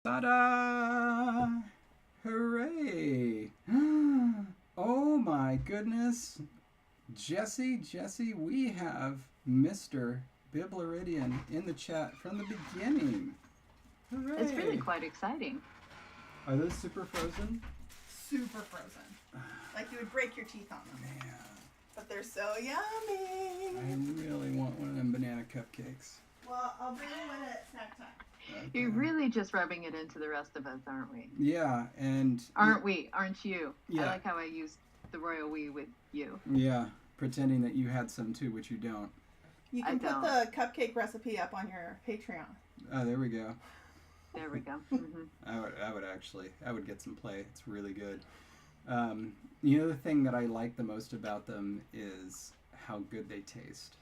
Ta-da! Hooray! Oh my goodness. Jesse, we have Mr. Bibleridian in the chat from the beginning. Hooray! It's really quite exciting. Are those super frozen? Super frozen. Like you would break your teeth on them. Man. But they're so yummy. I really want one of them banana cupcakes. Well, I'll bring you one at snack time. Okay. You're really just rubbing it into the rest of us, aren't we? Yeah, and... Aren't we? Aren't you? Yeah. I like how I used the royal we with you. Yeah, pretending that you had some too, which you don't. You can put the cupcake recipe up on your Patreon. Oh, there we go. There we go. Mm-hmm. I would get some play. It's really good. You know, the thing that I like the most about them is how good they taste.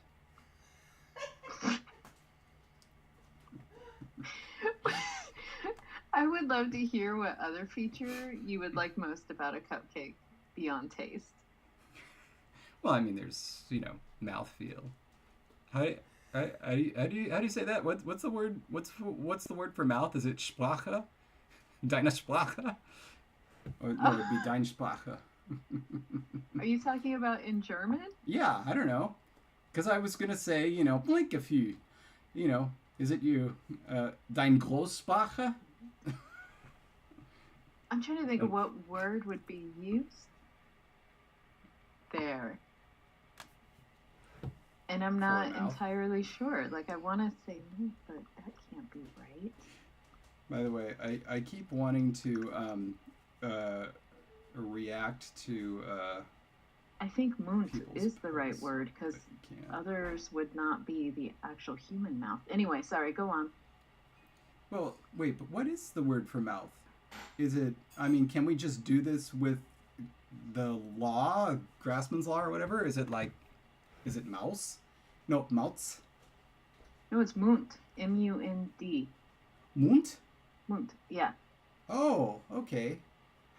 I would love to hear what other feature you would like most about a cupcake beyond taste. Well, I mein, there's, mouthfeel. How do you say that? What's the word? What's the word for mouth? Is it Sprache? Deine Sprache? Or no, it would be Deine Sprache. Are you talking about in German? Yeah, I don't know. Because I was gonna say, blink a few. Is it you? Dein Großsprache? I'm trying to think of what word would be used there. And I'm not entirely sure. Like, I want to say mouth, but that can't be right. By the way, I keep wanting to react to... I think Mund is the right word, because others would not be the actual human mouth. Anyway, sorry, go on. Well, wait, but what is the word for mouth? Is it, can we just do this with the law, Grassman's law or whatever? Is it mouse? No, mouse? No, it's Mund. M-U-N-D. Mund? Mund, yeah. Oh, okay.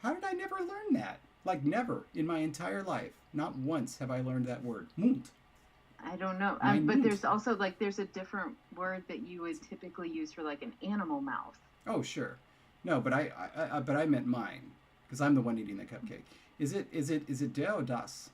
How did I never learn that? Like, never in my entire life. Not once have I learned that word. Mund. I don't know. But there's also, there's a different word that you would typically use for, an animal mouth. Oh, sure. No, but I meant mine, because I'm the one eating the cupcake. Is it der or das?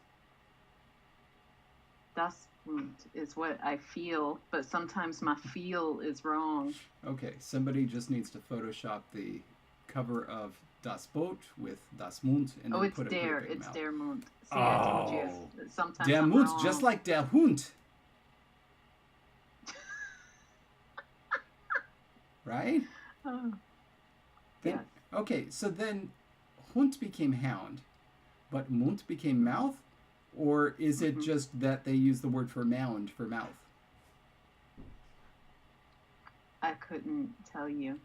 Das Mund is what I feel, but sometimes my feel is wrong. Okay, somebody just needs to Photoshop the cover of Das Boot with Das Mund and then put a der. big It's mouth. Der Mund. See, I told you. Sometimes Der I'm Mund, wrong. just like der Hund. Right? Oh. Then, Yes. Okay, so then Hund became hound, but Mund became mouth? Or is it just that they use the word for mound for mouth? I couldn't tell you.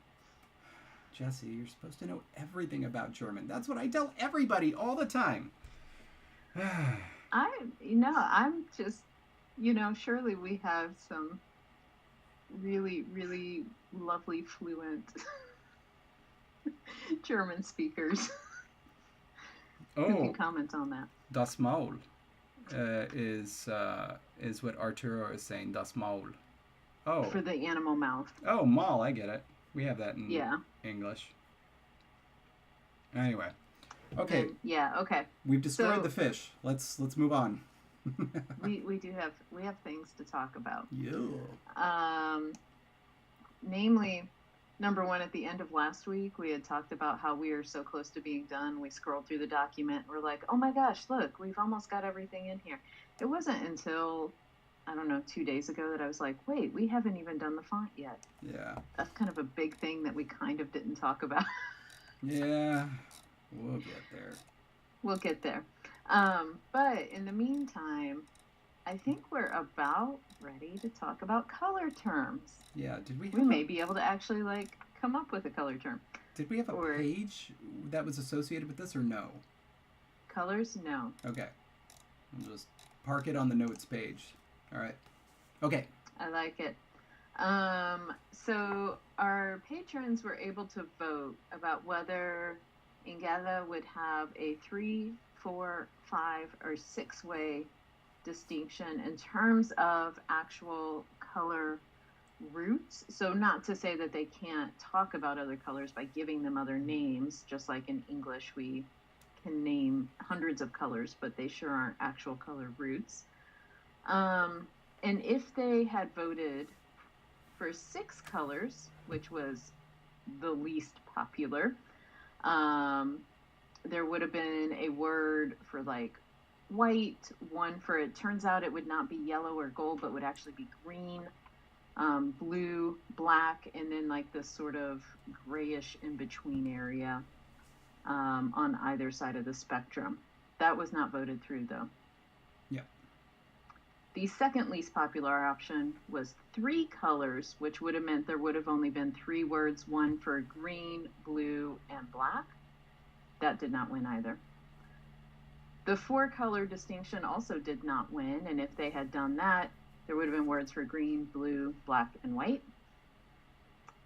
Jesse, you're supposed to know everything about German. That's what I tell everybody all the time. I'm just, surely we have some really, really lovely, fluent German speakers who can comment on that. Das Maul is what Arturo is saying. Das Maul. Oh. For the animal mouth. Oh, Maul. I get it. We have that in English. Anyway. Okay. Okay. We've destroyed the fish. Let's move on. we have things to talk about. Yeah. Namely, number one, at the end of last week, we had talked about how we are so close to being done. We scrolled through the document. We're like, oh my gosh, look, we've almost got everything in here. It wasn't until, 2 days ago that I was like, wait, we haven't even done the font yet. Yeah. That's kind of a big thing that we kind of didn't talk about. Yeah. We'll get there. We'll get there. But in the meantime, I think we're about ready to talk about color terms. Yeah, we may be able to actually come up with a color term. Did we have a page that was associated with this or no? Colors, no. Okay. We'll just park it on the notes page. All right. Okay. I like it. So our patrons were able to vote about whether Ingala would have a 3, 4, 5, or 6-way distinction in terms of actual color roots. So not to say that they can't talk about other colors by giving them other names, just like in English we can name hundreds of colors, but they sure aren't actual color roots. And if they had voted for 6 colors, which was the least popular, there would have been a word for like white, one for, it turns out it would not be yellow or gold, but would actually be green, blue, black, and then like this sort of grayish in between area on either side of the spectrum. That was not voted through though. Yeah. The second least popular option was 3 colors, which would have meant there would have only been 3 words, one for green, blue, and black. That did not win either. The 4 color distinction also did not win, and if they had done that, there would have been words for green, blue, black, and white.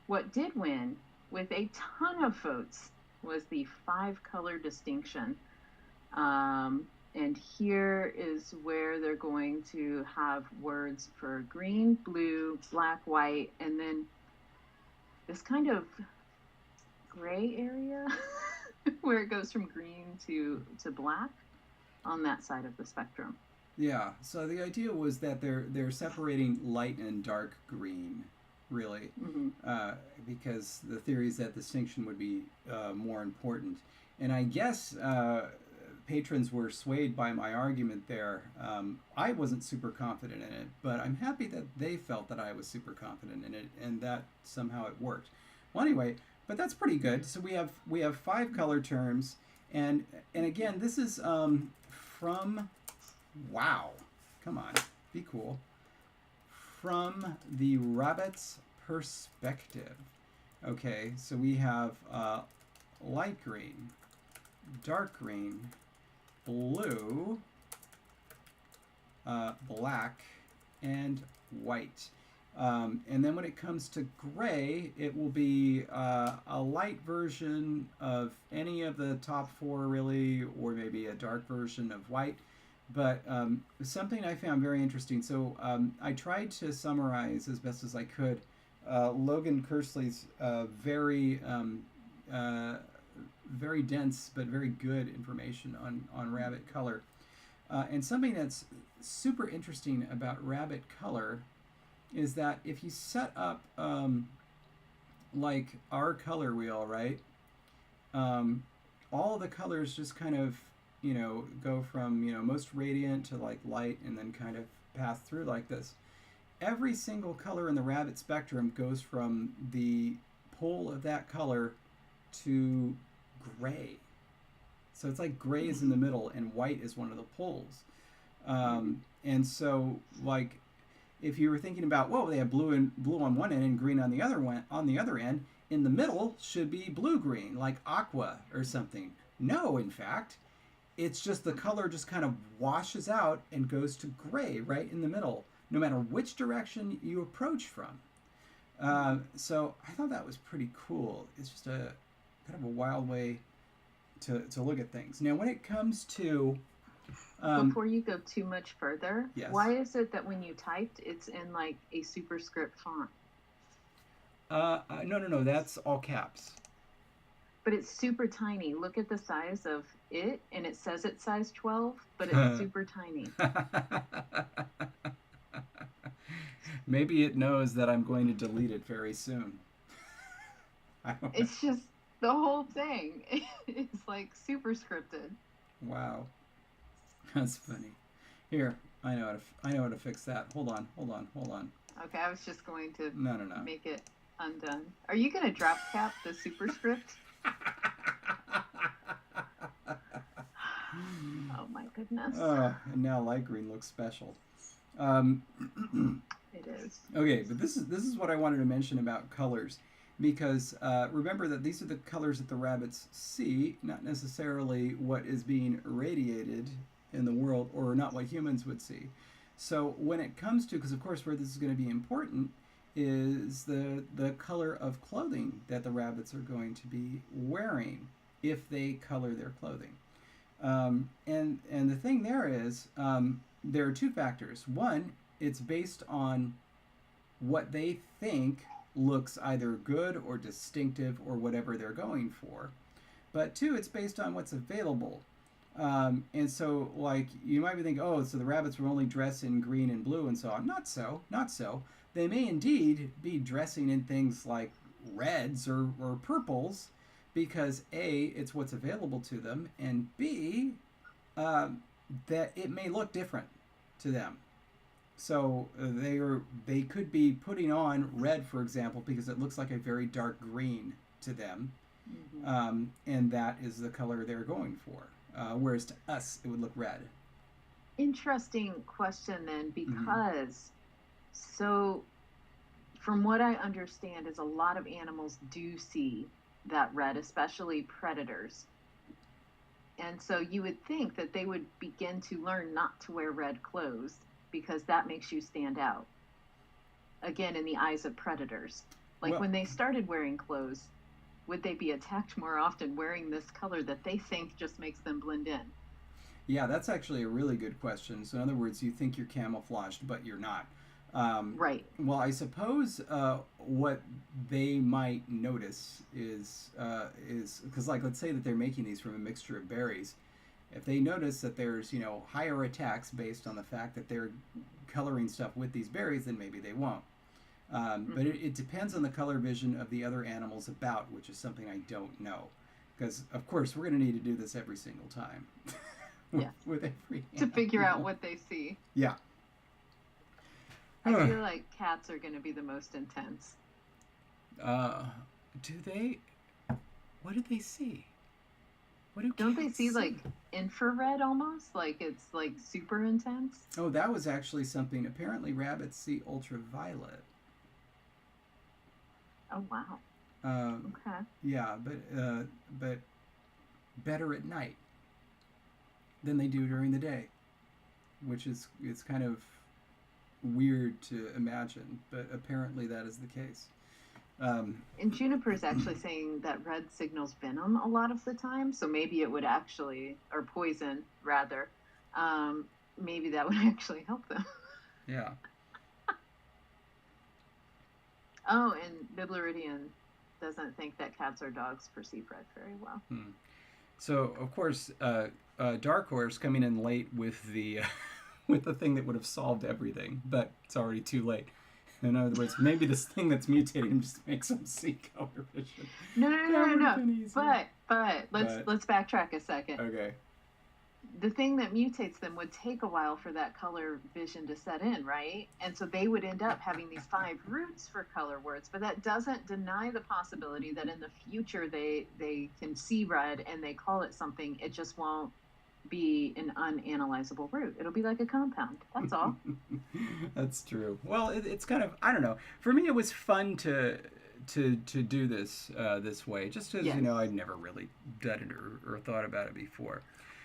What did win, with a ton of votes, was the 5 color distinction. And here is where they're going to have words for green, blue, black, white, and then this kind of gray area where it goes from green to black on that side of the spectrum. Yeah, so the idea was that they're separating light and dark green, really, because the theory is that distinction would be more important. And I guess patrons were swayed by my argument there. I wasn't super confident in it, but I'm happy that they felt that I was super confident in it, and that somehow it worked. Well, anyway, but that's pretty good. So we have 5 color terms, and again, this is from, wow, come on, be cool, from the rabbit's perspective. Okay, so we have light green, dark green, blue, black, and white. And then when it comes to gray, it will be a light version of any of the top 4, really, or maybe a dark version of white. But something I found very interesting. So I tried to summarize as best as I could Logan Kersley's very dense but very good information on rabbit color. And something that's super interesting about rabbit color is that if you set up like our color wheel, right, all the colors just kind of, go from, most radiant to like light and then kind of pass through like this. Every single color in the rabbit spectrum goes from the pole of that color to gray. So it's like gray is in the middle and white is one of the poles. And so, like, if you were thinking about, whoa, they have blue on one end and green on the other end, in the middle should be blue-green, like aqua or something. No, in fact, it's just the color just kind of washes out and goes to gray right in the middle, no matter which direction you approach from. So I thought that was pretty cool. It's just a kind of a wild way to look at things. Now, when it comes to before you go too much further, yes. Why is it that when you typed, it's in like a superscript font? No, that's all caps. But it's super tiny. Look at the size of it, and it says it's size 12, but it's super tiny. Maybe it knows that I'm going to delete it very soon. It's just the whole thing. It's like super scripted. Wow. That's funny. Here, I know how to fix that. Hold on. Okay, I was just going to No. make it undone. Are you going to drop cap the superscript? Oh my goodness. And now light green looks special. It is. Okay, but this is what I wanted to mention about colors, because remember that these are the colors that the rabbits see, not necessarily what is being radiated in the world, or not what humans would see. So when it comes to, because of course where this is going to be important is the color of clothing that the rabbits are going to be wearing if they color their clothing. And the thing there is, there are 2 factors. One, it's based on what they think looks either good or distinctive or whatever they're going for. But two, it's based on what's available. And so, like, you might be thinking, oh, so the rabbits were only dressed in green and blue and so on. Not so, not so. They may indeed be dressing in things like reds or purples because A, it's what's available to them, and B, that it may look different to them. So they could be putting on red, for example, because it looks like a very dark green to them, and that is the color they're going for. Whereas to us, it would look red. Interesting question then, because so from what I understand is a lot of animals do see that red, especially predators. And so you would think that they would begin to learn not to wear red clothes because that makes you stand out. Again, in the eyes of predators. Like when they started wearing clothes, would they be attacked more often wearing this color that they think just makes them blend in? Yeah, that's actually a really good question. So in other words, you think you're camouflaged, but you're not. Right. Well, I suppose what they might notice is because, like, let's say that they're making these from a mixture of berries. If they notice that there's, higher attacks based on the fact that they're coloring stuff with these berries, then maybe they won't. But it depends on the color vision of the other animals about, which is something I don't know. Because, of course, we're going to need to do this every single time. with every to figure out what they see. Yeah. I feel like cats are going to be the most intense. Do they? What do they see? Don't they see like infrared almost? Like it's like super intense? Oh, that was actually something. Apparently rabbits see ultraviolet. Oh, wow. Okay. Yeah, but better at night than they do during the day, which is it's kind of weird to imagine, but apparently that is the case. And Juniper is actually saying that red signals venom a lot of the time, so maybe it would actually, or poison rather, maybe that would actually help them. Yeah. Oh, and Bibluridian doesn't think that cats or dogs perceive red very well. So, of course, Dark Horse coming in late with the with the thing that would have solved everything, but it's already too late. In other words, maybe this thing that's mutating just makes them see color vision. No. But let's backtrack a second. Okay. The thing that mutates them would take a while for that color vision to set in, right? And so they would end up having these 5 roots for color words, but that doesn't deny the possibility that in the future they can see red and they call it something. It just won't be an unanalyzable root. It'll be like a compound. That's all. That's true. Well, it's kind of, I don't know. For me, it was fun to do this this way, just as I'd never really done it or thought about it before.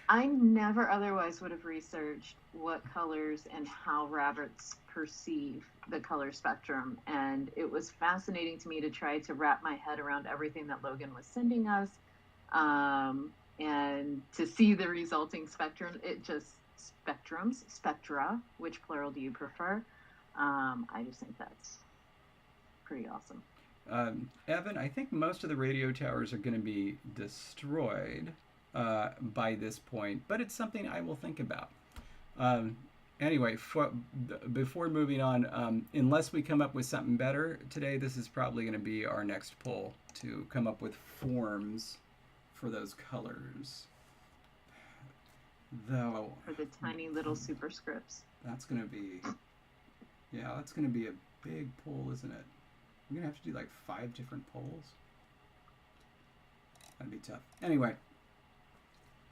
I never otherwise would have researched what colors and how rabbits perceive the color spectrum, and it was fascinating to me to try to wrap my head around everything that Logan was sending us. And to see the resulting spectrum, spectra, which plural do you prefer? I just think that's pretty awesome. Evan, I think most of the radio towers are going to be destroyed by this point, but it's something I will think about. Anyway, before moving on, unless we come up with something better today, this is probably going to be our next poll to come up with forms for those colors. Though for the tiny little superscripts. That's going to be a big poll, isn't it? We're going to have to do like 5 different polls. That'd be tough. Anyway,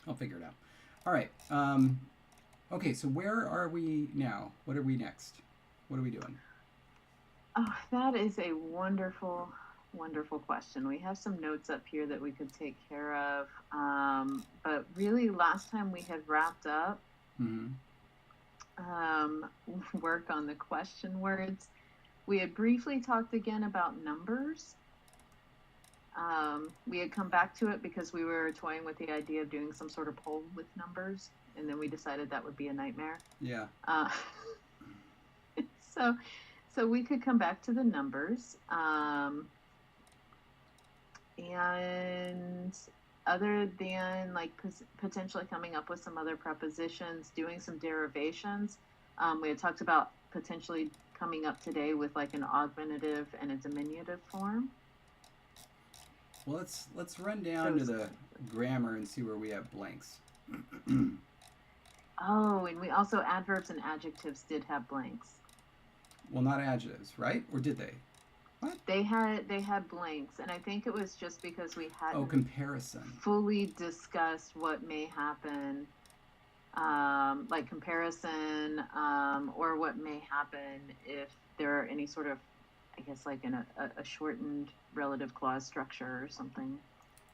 I'll figure it out. All right. Okay, so where are we now? What are we next? What are we doing? Oh, that is a wonderful, wonderful question. We have some notes up here that we could take care of. But really, last time we had wrapped up work on the question words. We had briefly talked again about numbers. We had come back to it because we were toying with the idea of doing some sort of poll with numbers, and then we decided that would be a nightmare. Yeah. So we could come back to the numbers. And other than like potentially coming up with some other prepositions, doing some derivations, we had talked about potentially coming up today with like an augmentative and a diminutive form. Well, let's run down to the grammar and see where we have blanks. Oh, and we also adverbs and adjectives did have blanks. Well, not adjectives, right? Or did they? What? They had blanks, and I think it was just because we hadn't comparison. fully discussed what may happen, like comparison, or what may happen if there are any sort of, I guess, like in a shortened relative clause structure or something.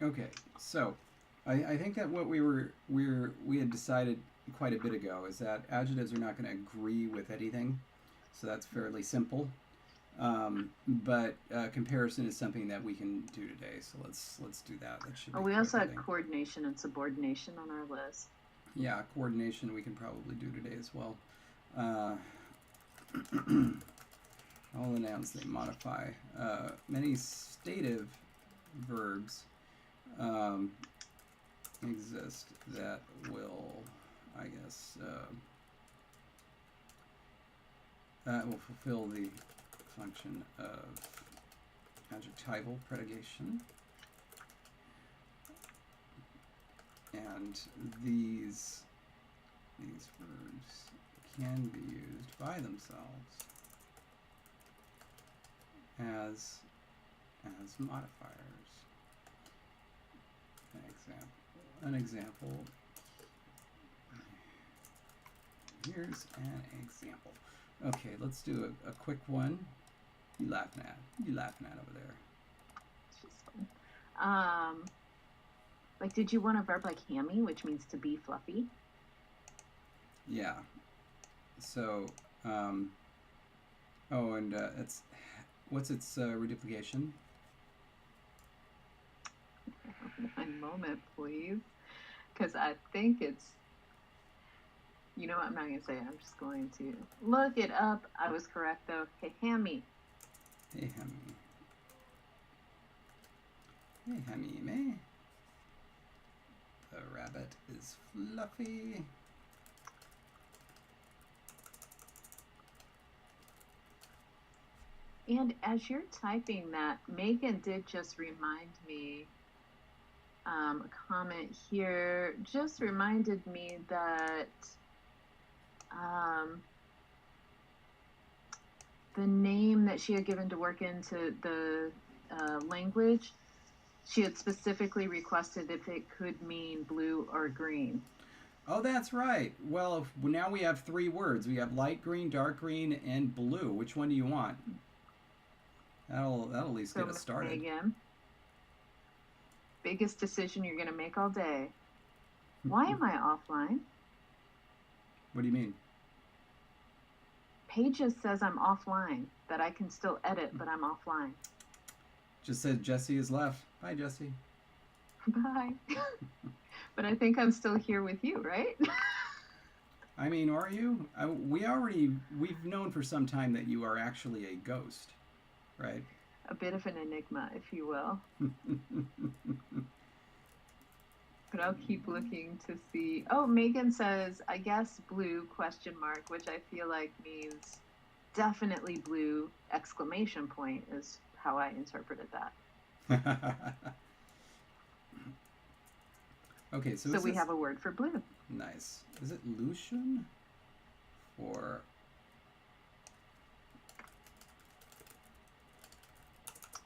Okay, so I think that what we had decided quite a bit ago is that adjectives are not going to agree with anything, so that's fairly simple. But comparison is something that we can do today, so let's do that. That should be we also had coordination and subordination on our list. Yeah, coordination we can probably do today as well. All the nouns they modify. Many stative verbs exist that will, I guess, that will fulfill the function of adjectival predication. And these verbs can be used by themselves as modifiers. An example. Here's an example. Okay, let's do a quick one. You laughing at over there? It's just fun. Like, did you want a verb like hammy, which means to be fluffy? Yeah. So, it's what's its reduplication? One moment, please, because I think it's. You know what? I'm not going to say it. I'm just going to look it up. I was correct, though. Hey, hammy. Hey, hammy. Hey, hammy, me. The rabbit is fluffy. And as you're typing that, Megan did just remind me, a comment here just reminded me that the name that she had given to work into the language, she had specifically requested if it could mean blue or green. Oh, that's right. Well, now we have 3 words. We have light green, dark green, and blue. Which one do you want? That'll at least get us started. Megan, biggest decision you're going to make all day. Why am I offline? What do you mean? Pages says I'm offline, that I can still edit, but I'm offline. Just said Jesse is left. Bye, Jesse. Bye. But I think I'm still here with you, right? I mean, are you? We've known for some time that you are actually a ghost, right? A bit of an enigma, if you will. But I'll keep looking to see. Oh, Megan says, I guess blue, ? Which I feel like means definitely blue, ! Is how I interpreted that. Okay, so we have a word for blue. Nice. Is it Lucian? Or...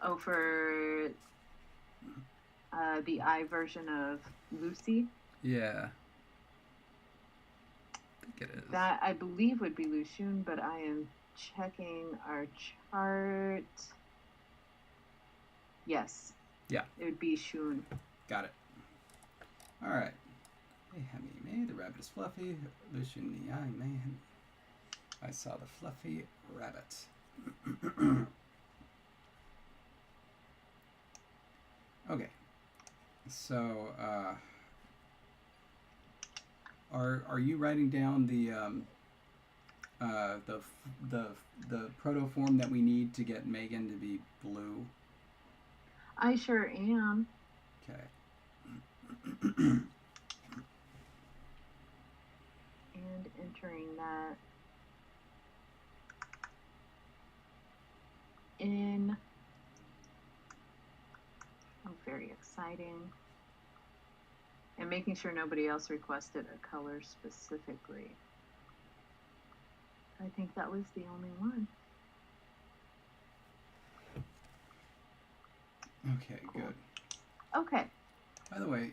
Oh, for the I version of Lucy? Yeah. I think it is. That, I believe, would be Lucian, but I am checking our chart. Yes. Yeah. It would be Shun. Got it. All right. Hey, Hemi, me, the rabbit is fluffy. Lucian, the eye, may. I saw the fluffy rabbit. Okay. So, are you writing down the the proto form that we need to get Megan to be blue? I sure am. Okay. And entering that in. Oh, very exciting. And making sure nobody else requested a color specifically. I think that was the only one. Okay, Cool. good. Okay. By the way,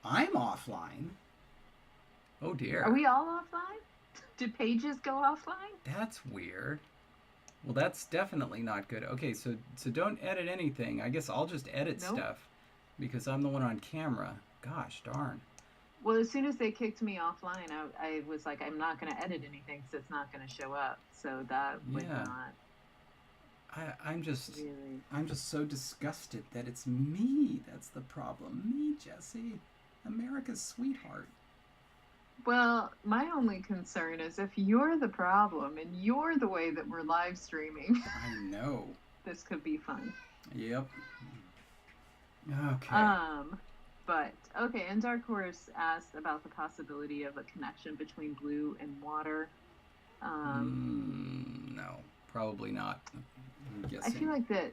I'm offline. Oh dear. Are we all offline? Do pages go offline? That's weird. Well, that's definitely not good. Okay, so don't edit anything. I guess I'll just edit Nope. stuff because I'm the one on camera. Gosh darn. Well, as soon as they kicked me offline, I was like, I'm not going to edit anything because it's not going to show up. So that would Yeah. not I'm just really. so disgusted that it's me. That's the problem. Me, Jesse, America's sweetheart. Well, my only concern is if you're the problem and you're the way that we're live streaming, I know. this could be fun. Yep. Okay. But okay, and Dark Horse asked about the possibility of a connection between blue and water. No, probably not. I'm I guessing. feel like that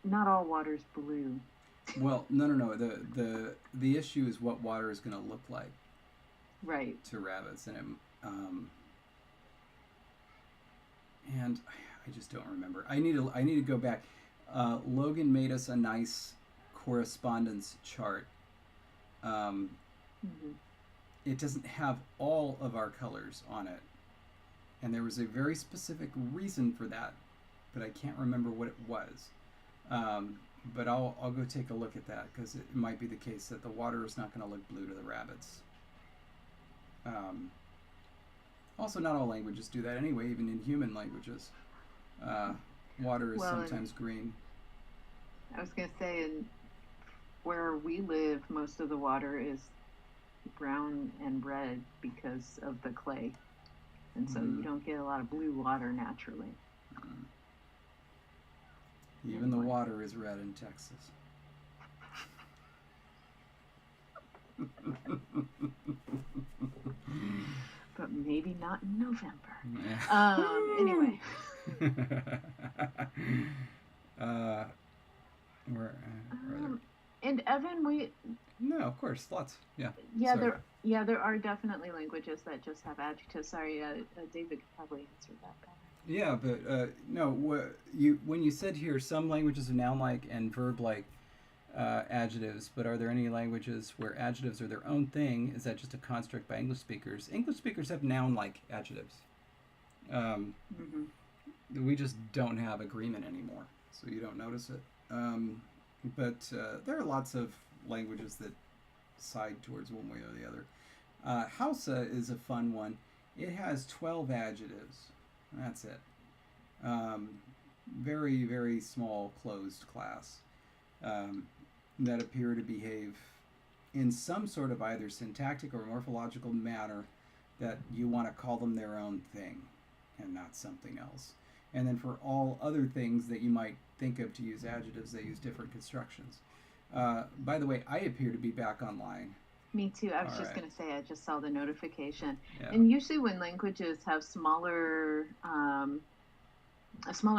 not all water's blue. Well, no. The issue is what water is going to look like Right. to rabbits, and I just don't remember. I need to go back. Logan made us a nice correspondence chart. It doesn't have all of our colors on it, and there was a very specific reason for that, but I can't remember what it was. But I'll go take a look at that because it might be the case that the water is not going to look blue to the rabbits. Also, not all languages do that anyway, even in human languages. Water is sometimes green. I was going to say, where we live, most of the water is brown and red because of the clay. And so you don't get a lot of blue water naturally. Even the water is red in Texas. But maybe not in November. Yeah. Anyway. And Evan, No, of course, lots. Yeah. Sorry. There are definitely languages that just have adjectives. Sorry, David could probably answer that better. Yeah, but no. When you said here, some languages are noun-like and verb-like adjectives, but are there any languages where adjectives are their own thing? Is that just a construct by English speakers? English speakers have noun-like adjectives. We just don't have agreement anymore, so you don't notice it. But there are lots of languages that side towards one way or the other. Hausa is a fun one. It has 12 adjectives. That's it. Very, very small closed class that appear to behave in some sort of either syntactic or morphological manner that you want to call them their own thing and not something else. And then for all other things that you might think of to use adjectives, they use different constructions. By the way, I appear to be back online. Me too. I was just going to say, I just saw the notification. Yeah. And usually when languages have a smaller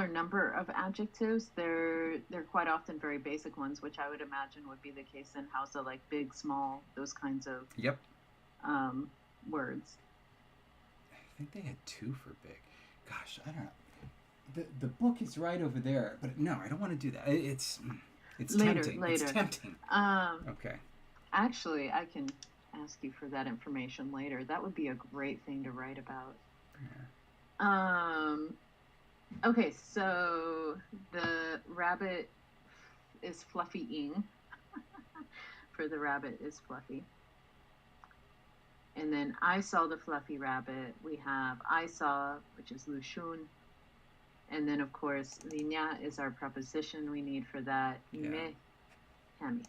number of adjectives, they're quite often very basic ones, which I would imagine would be the case in Hausa, like big, small, those kinds of words. I think they had 2 for big. Gosh, I don't know. The book is right over there, but no, I don't want to do that. It's tempting. Later. It's tempting. Okay. Actually, I can ask you for that information later. That would be a great thing to write about. Yeah. Okay, so the rabbit is fluffy-ing. For the rabbit is fluffy. And then I saw the fluffy rabbit. We have I saw, which is lushun. And then, of course, linya is our preposition we need for that. Me, hemi.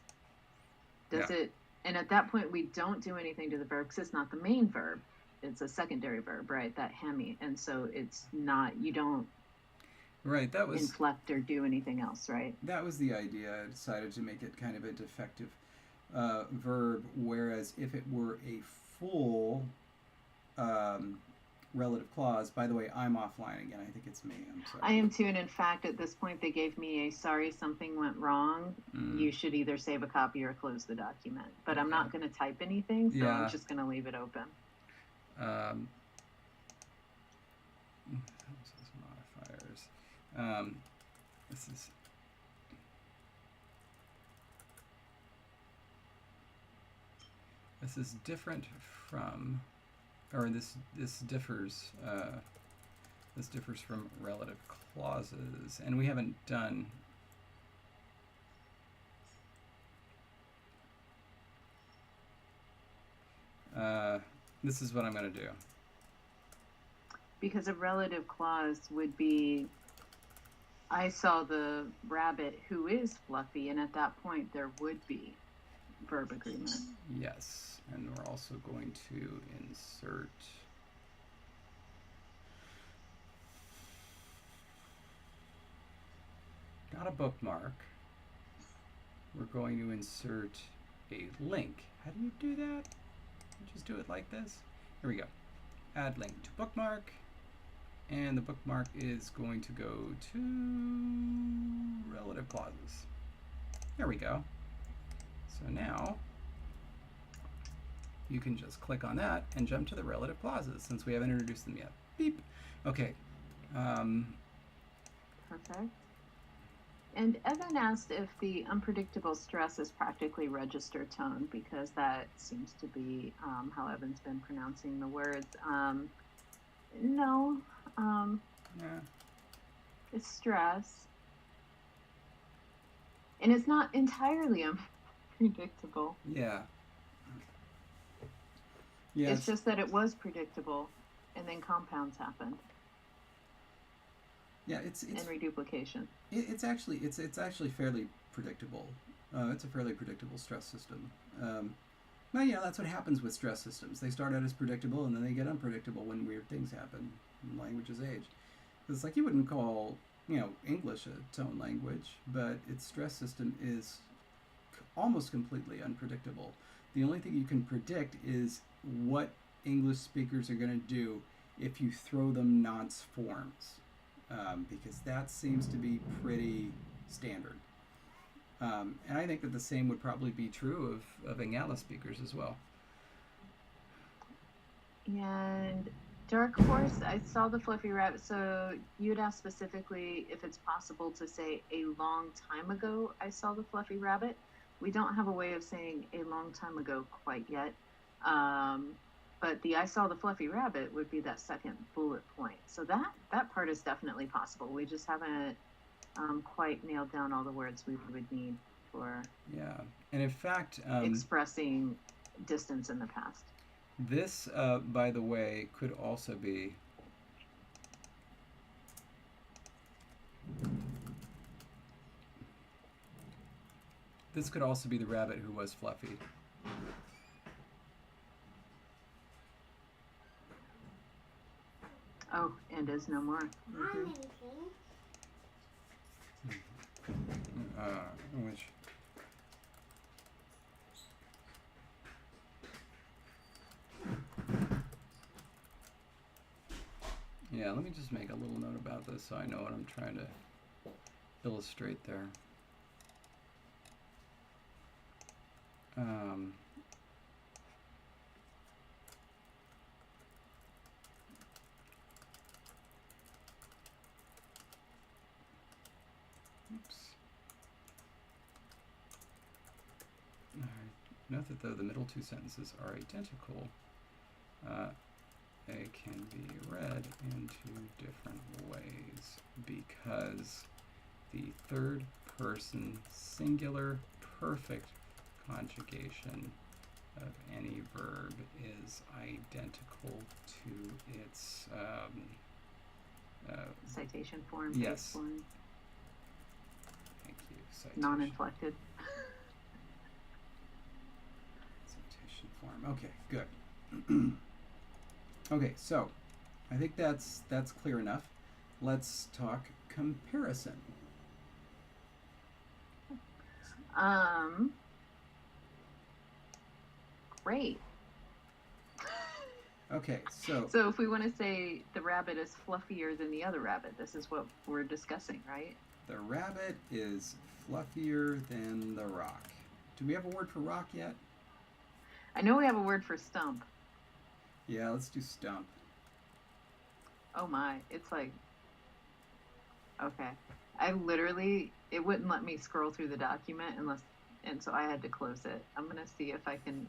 Does it? And at that point, we don't do anything to the verb because it's not the main verb. it's a secondary verb, right? That hemi, and so it's not, you don't Right, that was inflect or do anything else, right? that was the idea. I decided to make it kind of a defective verb, whereas if it were a full relative clause, by the way, I'm offline again. I think it's me. I'm sorry. I am too, and in fact, at this point, they gave me a sorry, something went wrong. You should either save a copy or close the document. But I'm not going to type anything, so I'm just going to leave it open. Modifiers. This is different from, or this differs. This differs from relative clauses, and we haven't done. This is what I'm going to do. Because a relative clause would be, I saw the rabbit who is fluffy, and at that point there would be verb agreement. Yes, and we're also going to insert not a bookmark. We're going to insert a link. How do you do that? You just do it like this. Here we go. Add link to bookmark. And the bookmark is going to go to relative clauses. There we go. So now you can just click on that and jump to the relative clauses since we haven't introduced them yet. Beep. Okay. Perfect. And Evan asked if the unpredictable stress is practically register tone, because that seems to be how Evan's been pronouncing the words. No. Yeah. It's stress. And it's not entirely unpredictable. Yeah. Yeah. It's just that it was predictable, and then compounds happened. Yeah, it's and reduplication. It's actually fairly predictable. It's a fairly predictable stress system. Well, yeah, that's what happens with stress systems. They start out as predictable, and then they get unpredictable when weird things happen. Languages age. It's like you wouldn't call, English a tone language, but its stress system is almost completely unpredictable. The only thing you can predict is what English speakers are going to do if you throw them nonce forms, because that seems to be pretty standard. And I think that the same would probably be true of Ingala speakers as well. And Dark Horse, I saw the fluffy rabbit. So you'd asked specifically if it's possible to say a long time ago I saw the fluffy rabbit. We don't have a way of saying a long time ago quite yet. But the I saw the fluffy rabbit would be that second bullet point. So that part is definitely possible. We just haven't quite nailed down all the words we would need for and in fact expressing distance in the past. This, by the way, could also be the rabbit who was fluffy. Oh, and is no more. Which yeah, let me just make a little note about this so I know what I'm trying to illustrate there. Oops. All right. Note that though the middle two sentences are identical, they can be read in two different ways because the third person singular perfect conjugation of any verb is identical to its citation form. Yes. Form. Thank you. Citation. Non-inflected. Citation form. Okay, good. Okay, so I think that's clear enough. Let's talk comparison. Great. Okay, so So if we want to say the rabbit is fluffier than the other rabbit, this is what we're discussing, right? the rabbit is fluffier than the rock. Do we have a word for rock yet? I know we have a word for stump. Yeah, let's do stump. Oh my, it's like, okay. I literally, it wouldn't let me scroll through the document unless, and so I had to close it. I'm going to see if I can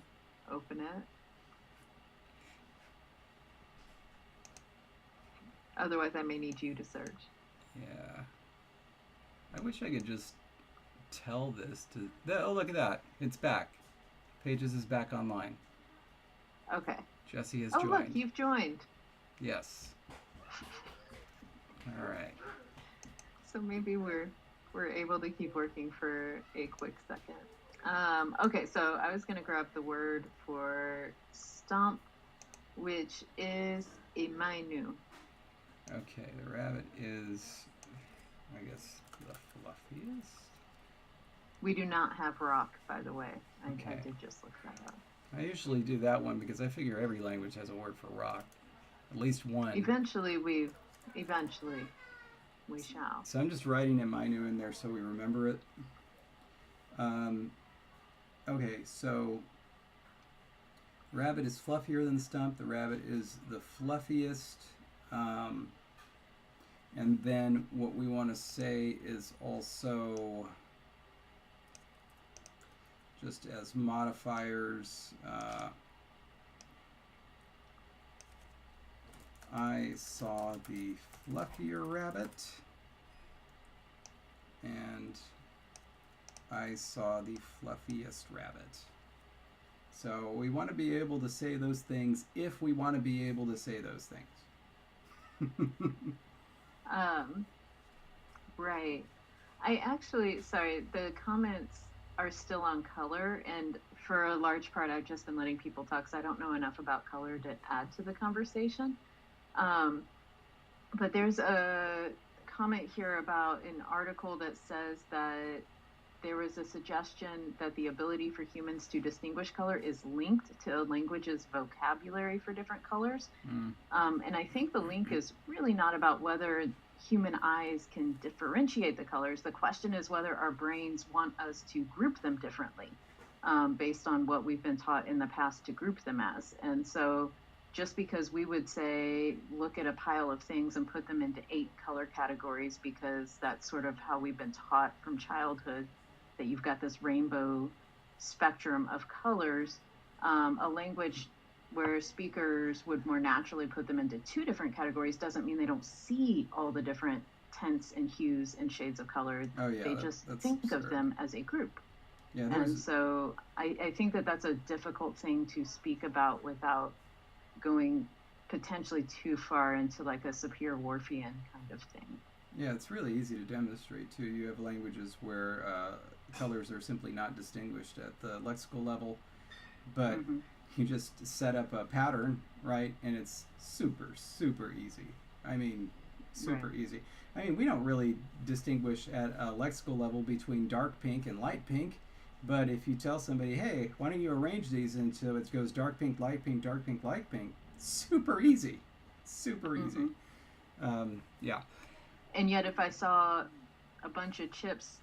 open it. Otherwise, I may need you to search. Yeah. I wish I could just tell this to... Oh, look at that. It's back. Pages is back online. Okay. Jesse has Oh, joined. look, you've joined. Yes. All right. So maybe we're able to keep working for a quick second. Okay, so I was going to grab the word for stump, which is a mainu. Okay, the rabbit is, I guess, the fluffiest. We do not have rock, by the way. I Okay. did just look that up. I usually do that one because I figure every language has a word for rock. At least one. Eventually we shall. So I'm just writing Mainu in there so we remember it. Okay, so rabbit is fluffier than stump. The rabbit is the fluffiest. And then what we want to say is also, just as modifiers, I saw the fluffier rabbit, and I saw the fluffiest rabbit. So we want to be able to say those things if we want to be able to say those things. Right. Sorry, the comments are still on color, and for a large part, I've just been letting people talk because I don't know enough about color to add to the conversation. But there's a comment here about an article that says that there was a suggestion that the ability for humans to distinguish color is linked to a language's vocabulary for different colors. And I think the link is really not about whether human eyes can differentiate the colors. The question is whether our brains want us to group them differently based on what we've been taught in the past to group them as. And so just because we would say, look at a pile of things and put them into 8 color categories because that's sort of how we've been taught from childhood, that you've got this rainbow spectrum of colors, a language where speakers would more naturally put them into 2 different categories doesn't mean they don't see all the different tints and hues and shades of color. Oh, yeah, they just think absurd. of them as a group. Yeah, and so I think that that's a difficult thing to speak about without going potentially too far into like a Sapir-Whorfian kind of thing. Yeah, it's really easy to demonstrate too. You have languages where colors are simply not distinguished at the lexical level, but you just set up a pattern, right? And it's super, super easy. I mean, super easy. I mean, we don't really distinguish at a lexical level between dark pink and light pink, but if you tell somebody, hey, why don't you arrange these until it goes dark pink, light pink, dark pink, light pink, super easy. Super easy. Yeah. And yet if I saw a bunch of chips,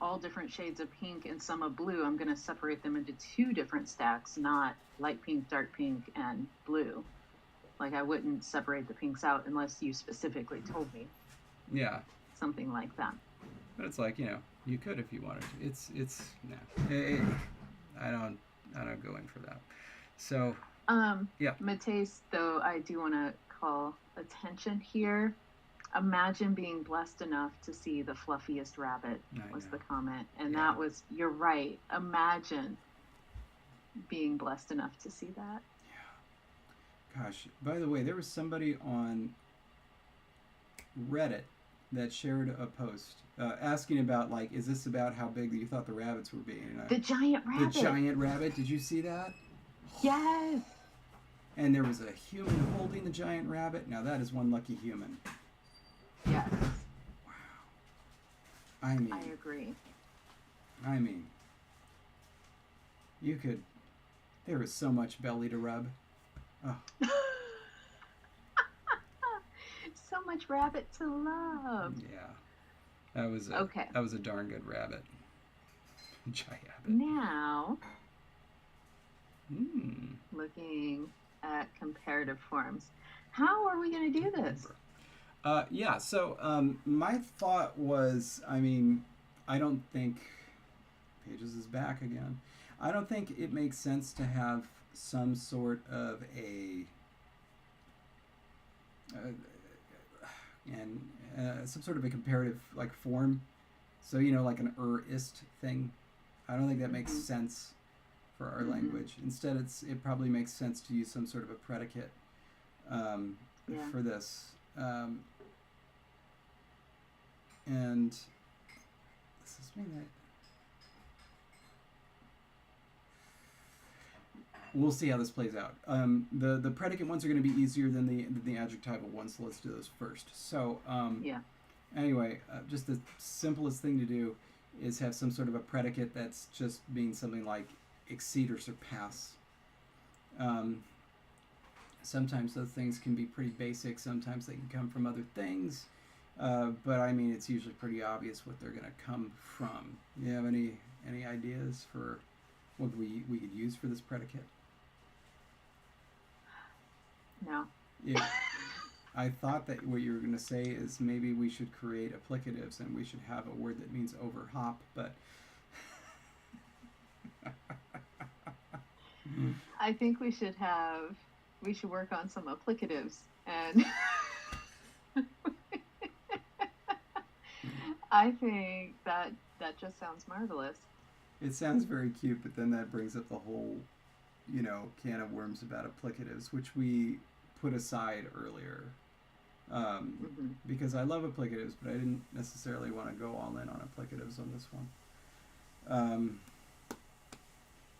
all different shades of pink and some of blue, I'm going to separate them into 2 different stacks, not light pink, dark pink, and blue. Like I wouldn't separate the pinks out unless you specifically told me. Yeah. Something like that. But it's like, you know, you could if you wanted to. It's I don't go in for that. So yeah. Mateus, though, I do want to call attention here. Imagine being blessed enough to see the fluffiest rabbit was the comment. And that was, you're right. Imagine being blessed enough to see that. Yeah. Gosh, by the way, there was somebody on Reddit that shared a post asking about, like, is this about how big you thought the rabbits were being? The giant rabbit. The giant rabbit. Did you see that? Yes. and there was a human holding the giant rabbit. Now that is one lucky human. Yes, Wow. I mean, I agree. You could. There was so much belly to rub. Oh, So much rabbit to love. yeah. That was a Okay. That was a darn good rabbit. Giant. Now, Hmm. looking at comparative forms, how are we going to do this? Yeah. So my thought was, I don't think Pages is back again. I don't think it makes sense to have some sort of some sort of a comparative like form. So like an ist thing. I don't think that makes sense for our language. Instead, it probably makes sense to use some sort of a predicate for this. And does this mean that we'll see how this plays out. The predicate ones are going to be easier than the adjectival ones, so let's do those first. So anyway, just the simplest thing to do is have some sort of a predicate that's just means something like exceed or surpass. Sometimes those things can be pretty basic. Sometimes they can come from other things. But it's usually pretty obvious what they're going to come from. Do you have any ideas for what we could use for this predicate? No. Yeah. I thought that what you were going to say is maybe we should create applicatives and we should have a word that means overhop, but I think we should work on some applicatives, and I think that just sounds marvelous. It sounds very cute, but then that brings up the whole, can of worms about applicatives, which we put aside earlier. Because I love applicatives, but I didn't necessarily want to go all in on applicatives on this one.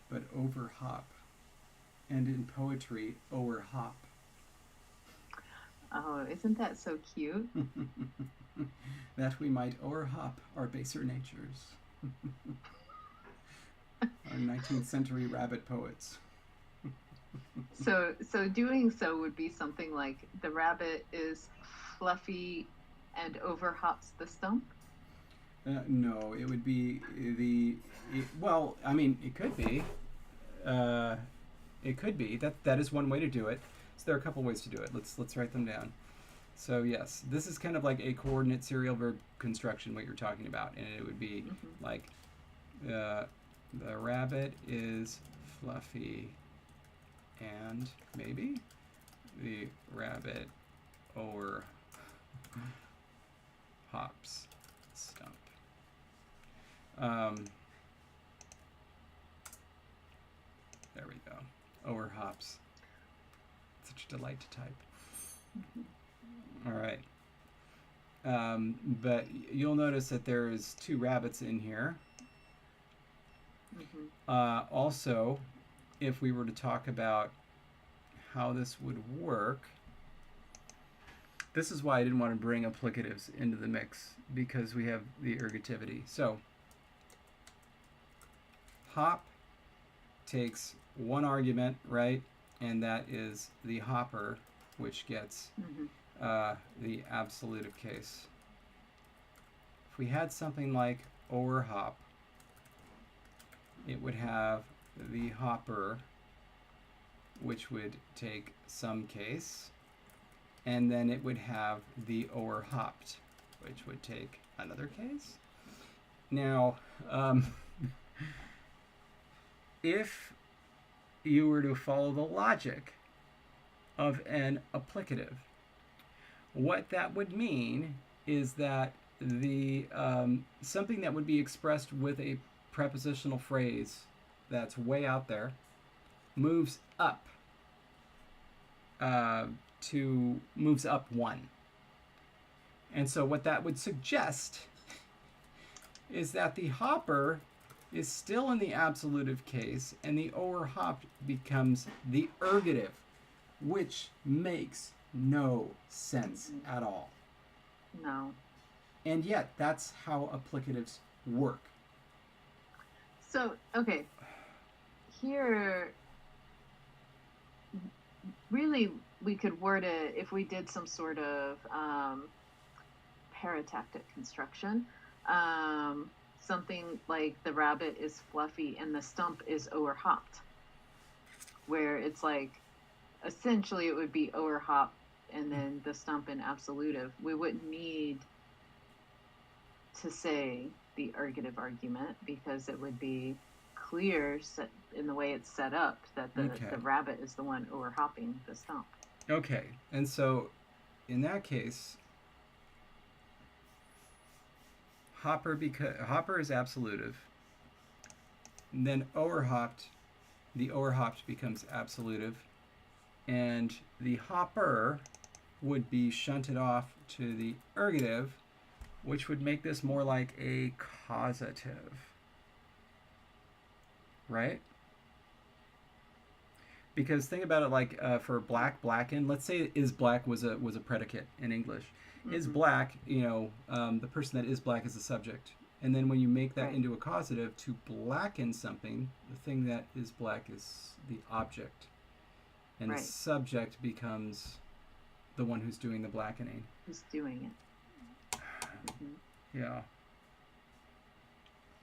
But overhop. And in poetry, overhop. Oh, isn't that so cute? That we might overhop our baser natures. Our 19th century rabbit poets. So doing so would be something like the rabbit is fluffy and overhops the stump? No, it would be it could be. It could be. That is one way to do it. So there are a couple ways to do it. Let's write them down. So yes, this is kind of like a coordinate serial verb construction, what you're talking about, and it would be like the rabbit is fluffy and maybe the rabbit over hops stump. There we go. Over hops. Such a delight to type. All right. But you'll notice that there's two rabbits in here. Also, if we were to talk about how this would work, this is why I didn't want to bring applicatives into the mix, because we have the ergativity. So, hop takes one argument, right? And that is the hopper, which gets the absolutive case. If we had something like overhop, it would have the hopper, which would take some case, and then it would have the overhopped, which would take another case. Now, if you were to follow the logic of an applicative, what that would mean is that the something that would be expressed with a prepositional phrase that's way out there moves up moves up one. And so what that would suggest is that the hopper is still in the absolutive case and the overhopped becomes the ergative which makes no sense at all. No. And yet, that's how applicatives work. So, okay. Here, really, we could word it if we did some sort of paratactic construction. Something like the rabbit is fluffy and the stump is overhopped, where it's like, essentially it would be overhop and then the stump in absolutive. We wouldn't need to say the ergative argument because it would be clear in the way it's set up that the rabbit is the one overhopping the stump. Okay, and so in that case, hopper is absolutive. And then overhopped, the overhopped becomes absolutive, and the hopper would be shunted off to the ergative, which would make this more like a causative, right? Because think about it like for black, blacken. Let's say is black was a predicate in English. Mm-hmm. Is black, the person that is black is the subject. And then when you make that into a causative, to blacken something, the thing that is black is the object. And the subject becomes the one who's doing the blackening. Who's doing it. Mm-hmm. Yeah.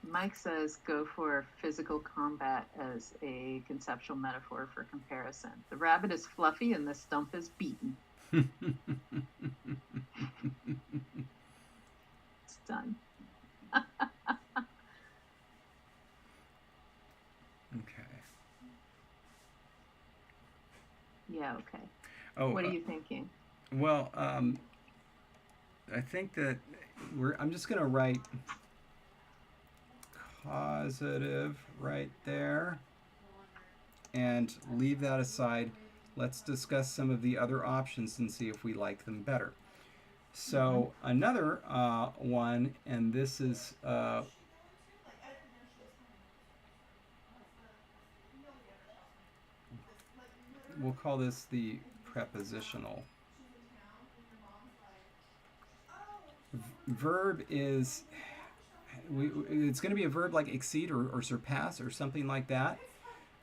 Mike says, go for physical combat as a conceptual metaphor for comparison. The rabbit is fluffy and the stump is beaten. It's done. Okay. Yeah, okay. Oh, what are you thinking? Well, I think that I'm just going to write causative right there and leave that aside. Let's discuss some of the other options and see if we like them better. So another one, and this is we'll call this the prepositional. Verb is it's going to be a verb like exceed or surpass or something like that.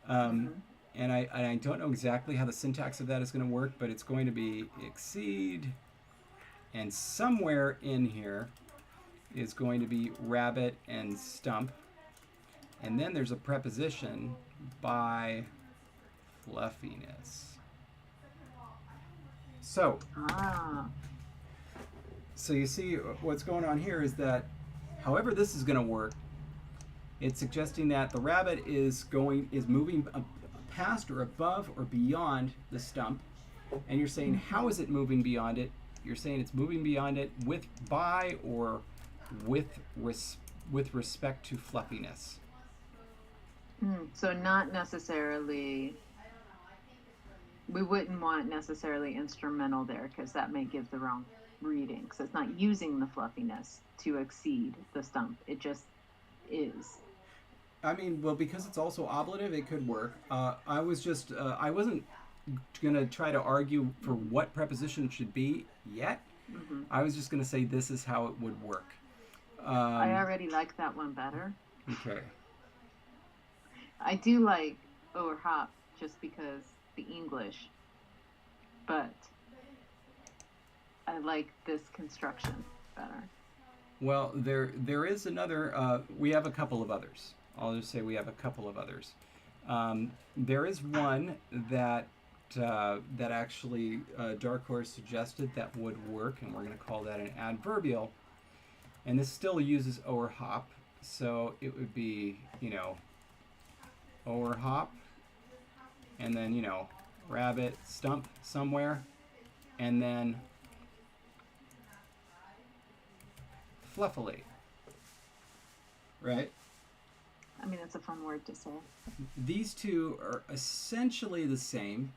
And I don't know exactly how the syntax of that is going to work, but it's going to be exceed, and somewhere in here is going to be rabbit and stump, and then there's a preposition by fluffiness. So you see what's going on here is that however this is going to work, it's suggesting that the rabbit is moving past or above or beyond the stump, and you're saying how is it moving beyond it? You're saying it's moving beyond it by or with respect to fluffiness. So not necessarily. We wouldn't want necessarily instrumental there because that may give the wrong reading. So it's not using the fluffiness to exceed the stump. It just is. I mean, well, because it's also ablative, it could work. I wasn't going to try to argue for what preposition should be yet. I was just going to say this is how it would work. I already like that one better. Okay. I do like overhop just because the English, but I like this construction better. Well, there is another. We have a couple of others. I'll just say we have a couple of others. There is one that actually Dark Horse suggested that would work, and we're going to call that an adverbial. And this still uses overhop, so it would be overhop, and then rabbit stump somewhere, and then fluffily, right? I mean, that's a fun word to say. These two are essentially the same.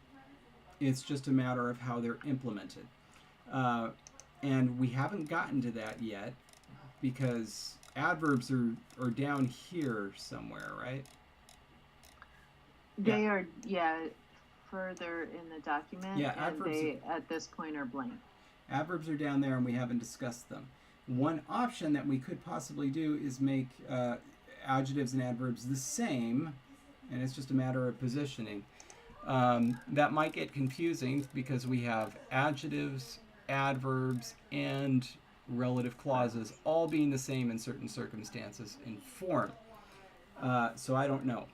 It's just a matter of how they're implemented. And we haven't gotten to that yet because adverbs are down here somewhere, right? They are, further in the document, Yeah, and adverbs they at this point are blank. Adverbs are down there and we haven't discussed them. One option that we could possibly do is make adjectives and adverbs the same, and it's just a matter of positioning. That might get confusing because we have adjectives, adverbs, and relative clauses all being the same in certain circumstances in form. So I don't know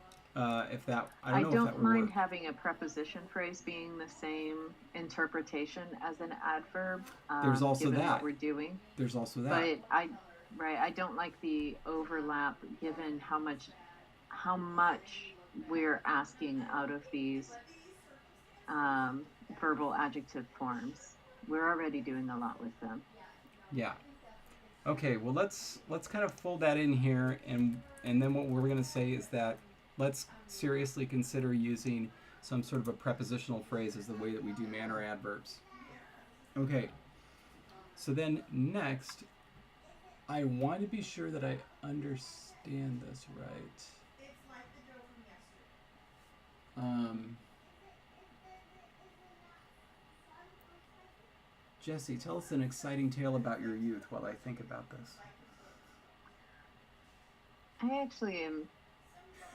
if that. I don't know if that would mind work. having a preposition phrase being the same interpretation as an adverb. There's also given that. what we're doing. There's also that. But I don't like the overlap given how much we're asking out of these verbal adjective forms. We're already doing a lot with them. Yeah. Okay, well let's kind of fold that in here, and then what we're going to say is that let's seriously consider using some sort of a prepositional phrase as the way that we do manner adverbs. Okay. So then next, I want to be sure that I understand this right. Jesse, tell us an exciting tale about your youth while I think about this. I actually am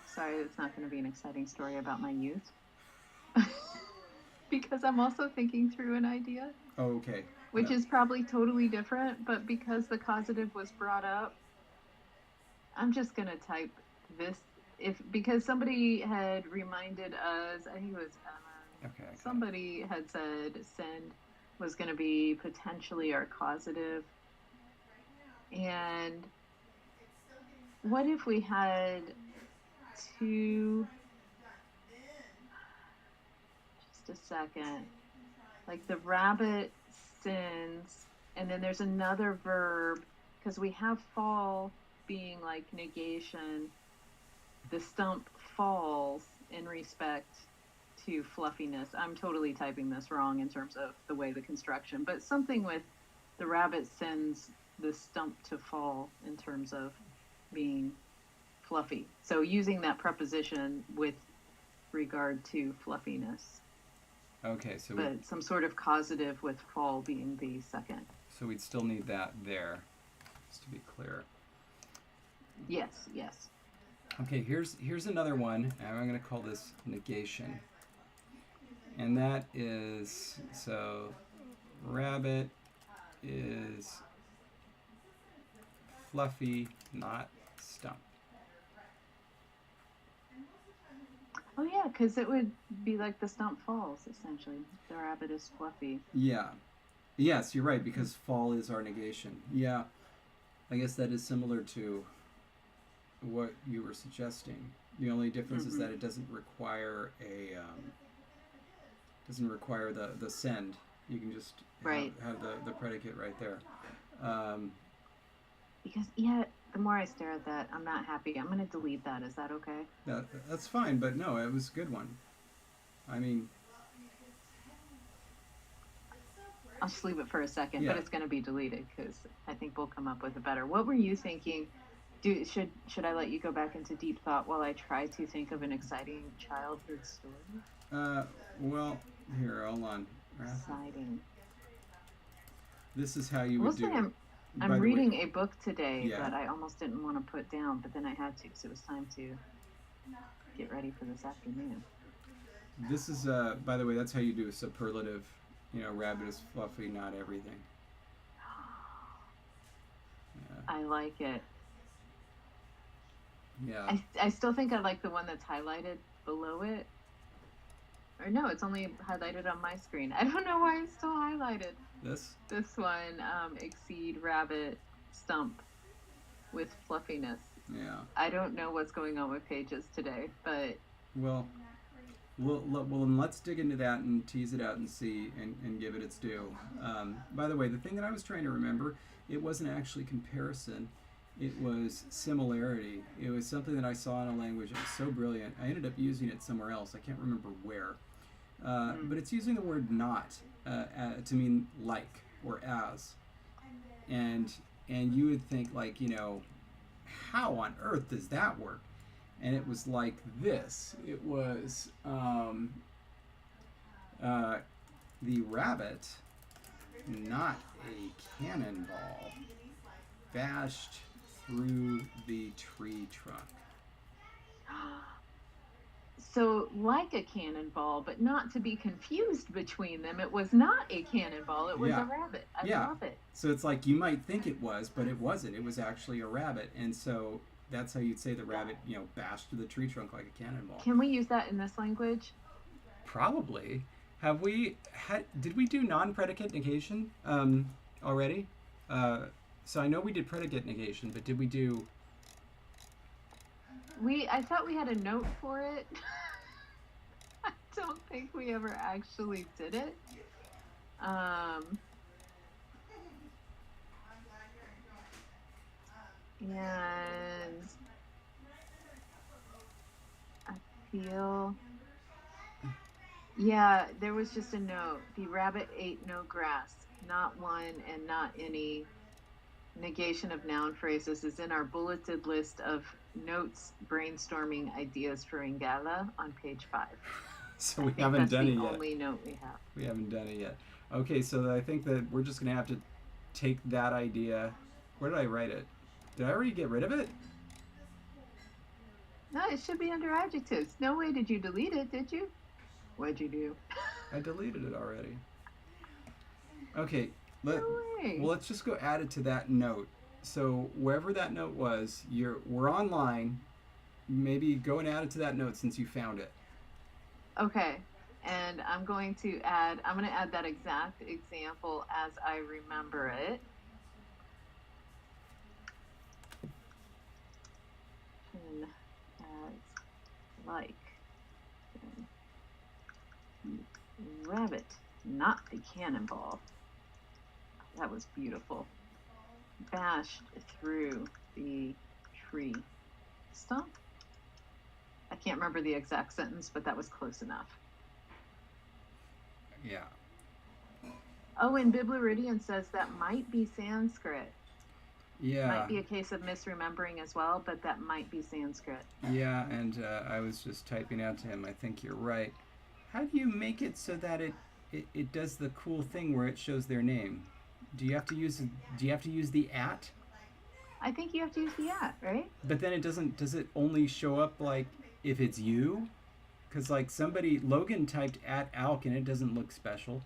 sorry, it's not going to be an exciting story about my youth. Because I'm also thinking through an idea. Oh, okay. Which is probably totally different, but because the causative was brought up, I'm just going to type this. Because somebody had reminded us, I think it was somebody had said send was going to be potentially our causative. And what if we had two, just a second, like the rabbit sins, and then there's another verb, because we have fall being like negation. The stump falls in respect to fluffiness. I'm totally typing this wrong in terms of the way the construction, but something with the rabbit sends the stump to fall in terms of being fluffy. So using that preposition with regard to fluffiness. Okay, so but some sort of causative with fall being the second. So we'd still need that there, just to be clear. Yes. Okay, here's another one, and I'm going to call this negation. And that is, so rabbit is fluffy, not stump. Oh yeah, because it would be like the stump falls, essentially. The rabbit is fluffy. Yeah. Yes, you're right, because fall is our negation. Yeah. I guess that is similar to what you were suggesting. The only difference is that it doesn't require the send. You can just have the predicate right there. Because the more I stare at that, I'm not happy. I'm going to delete that. Is that okay? That's fine, but no, it was a good one. I mean, I'll just leave it for a second, but it's going to be deleted because I think we'll come up with a better. What were you thinking? Should I let you go back into deep thought while I try to think of an exciting childhood story? Well, here, hold on. Exciting. This is how you would do it. I'm reading a book today that I almost didn't want to put down, but then I had to because it was time to get ready for this afternoon. This is, by the way, that's how you do a superlative. Rabbit is fluffy, not everything. Yeah. I like it. Yeah. I still think I like the one that's highlighted below it. Or no, it's only highlighted on my screen. I don't know why it's still highlighted. This one, exceed rabbit stump with fluffiness. Yeah. I don't know what's going on with pages today, but... Well, then let's dig into that and tease it out and see and give it its due. By the way, the thing that I was trying to remember, it wasn't actually comparison. It was similarity. It was something that I saw in a language that was so brilliant. I ended up using it somewhere else. I can't remember where. But it's using the word not to mean like or as. And you would think like, how on earth does that work? And it was like this. It was, The rabbit, not a cannonball, bashed through the tree trunk. So, like a cannonball, but not to be confused between them. It was not a cannonball. It was Yeah. a rabbit. I Yeah. love it. So it's like you might think it was, but it wasn't. It was actually a rabbit. And so that's how you'd say the rabbit, bashed through the tree trunk like a cannonball. Can we use that in this language? Probably. Did we do non-predicate negation already? So I know we did predicate negation, but did we do... I thought we had a note for it. I don't think we ever actually did it. And I feel... Yeah, there was just a note. The rabbit ate no grass. Not one and not any. Negation of noun phrases is in our bulleted list of notes brainstorming ideas for Ingala on page 5. So we haven't done it yet. That's the only note we have. We haven't done it yet. Okay, so I think that we're just going to have to take that idea. Where did I write it? Did I already get rid of it? No, it should be under adjectives. No way did you delete it, did you? What'd you do? I deleted it already. Okay, No way. well, let's just go add it to that note. So wherever that note was, we're online. Maybe go and add it to that note since you found it. Okay, and I'm going to add that exact example as I remember it. And as like rabbit, not the cannonball. That was beautiful. Bashed through the tree stump. I can't remember the exact sentence, but that was close enough. Yeah. Oh, and Biblioiridion says that might be Sanskrit. Yeah. Might be a case of misremembering as well, but that might be Sanskrit. Yeah, and I was just typing out to him. I think you're right. How do you make it so that it does the cool thing where it shows their name? Do you have to use the at? I think you have to use the at, right? But then does it only show up like if it's you? Because like Logan typed at Alk and it doesn't look special.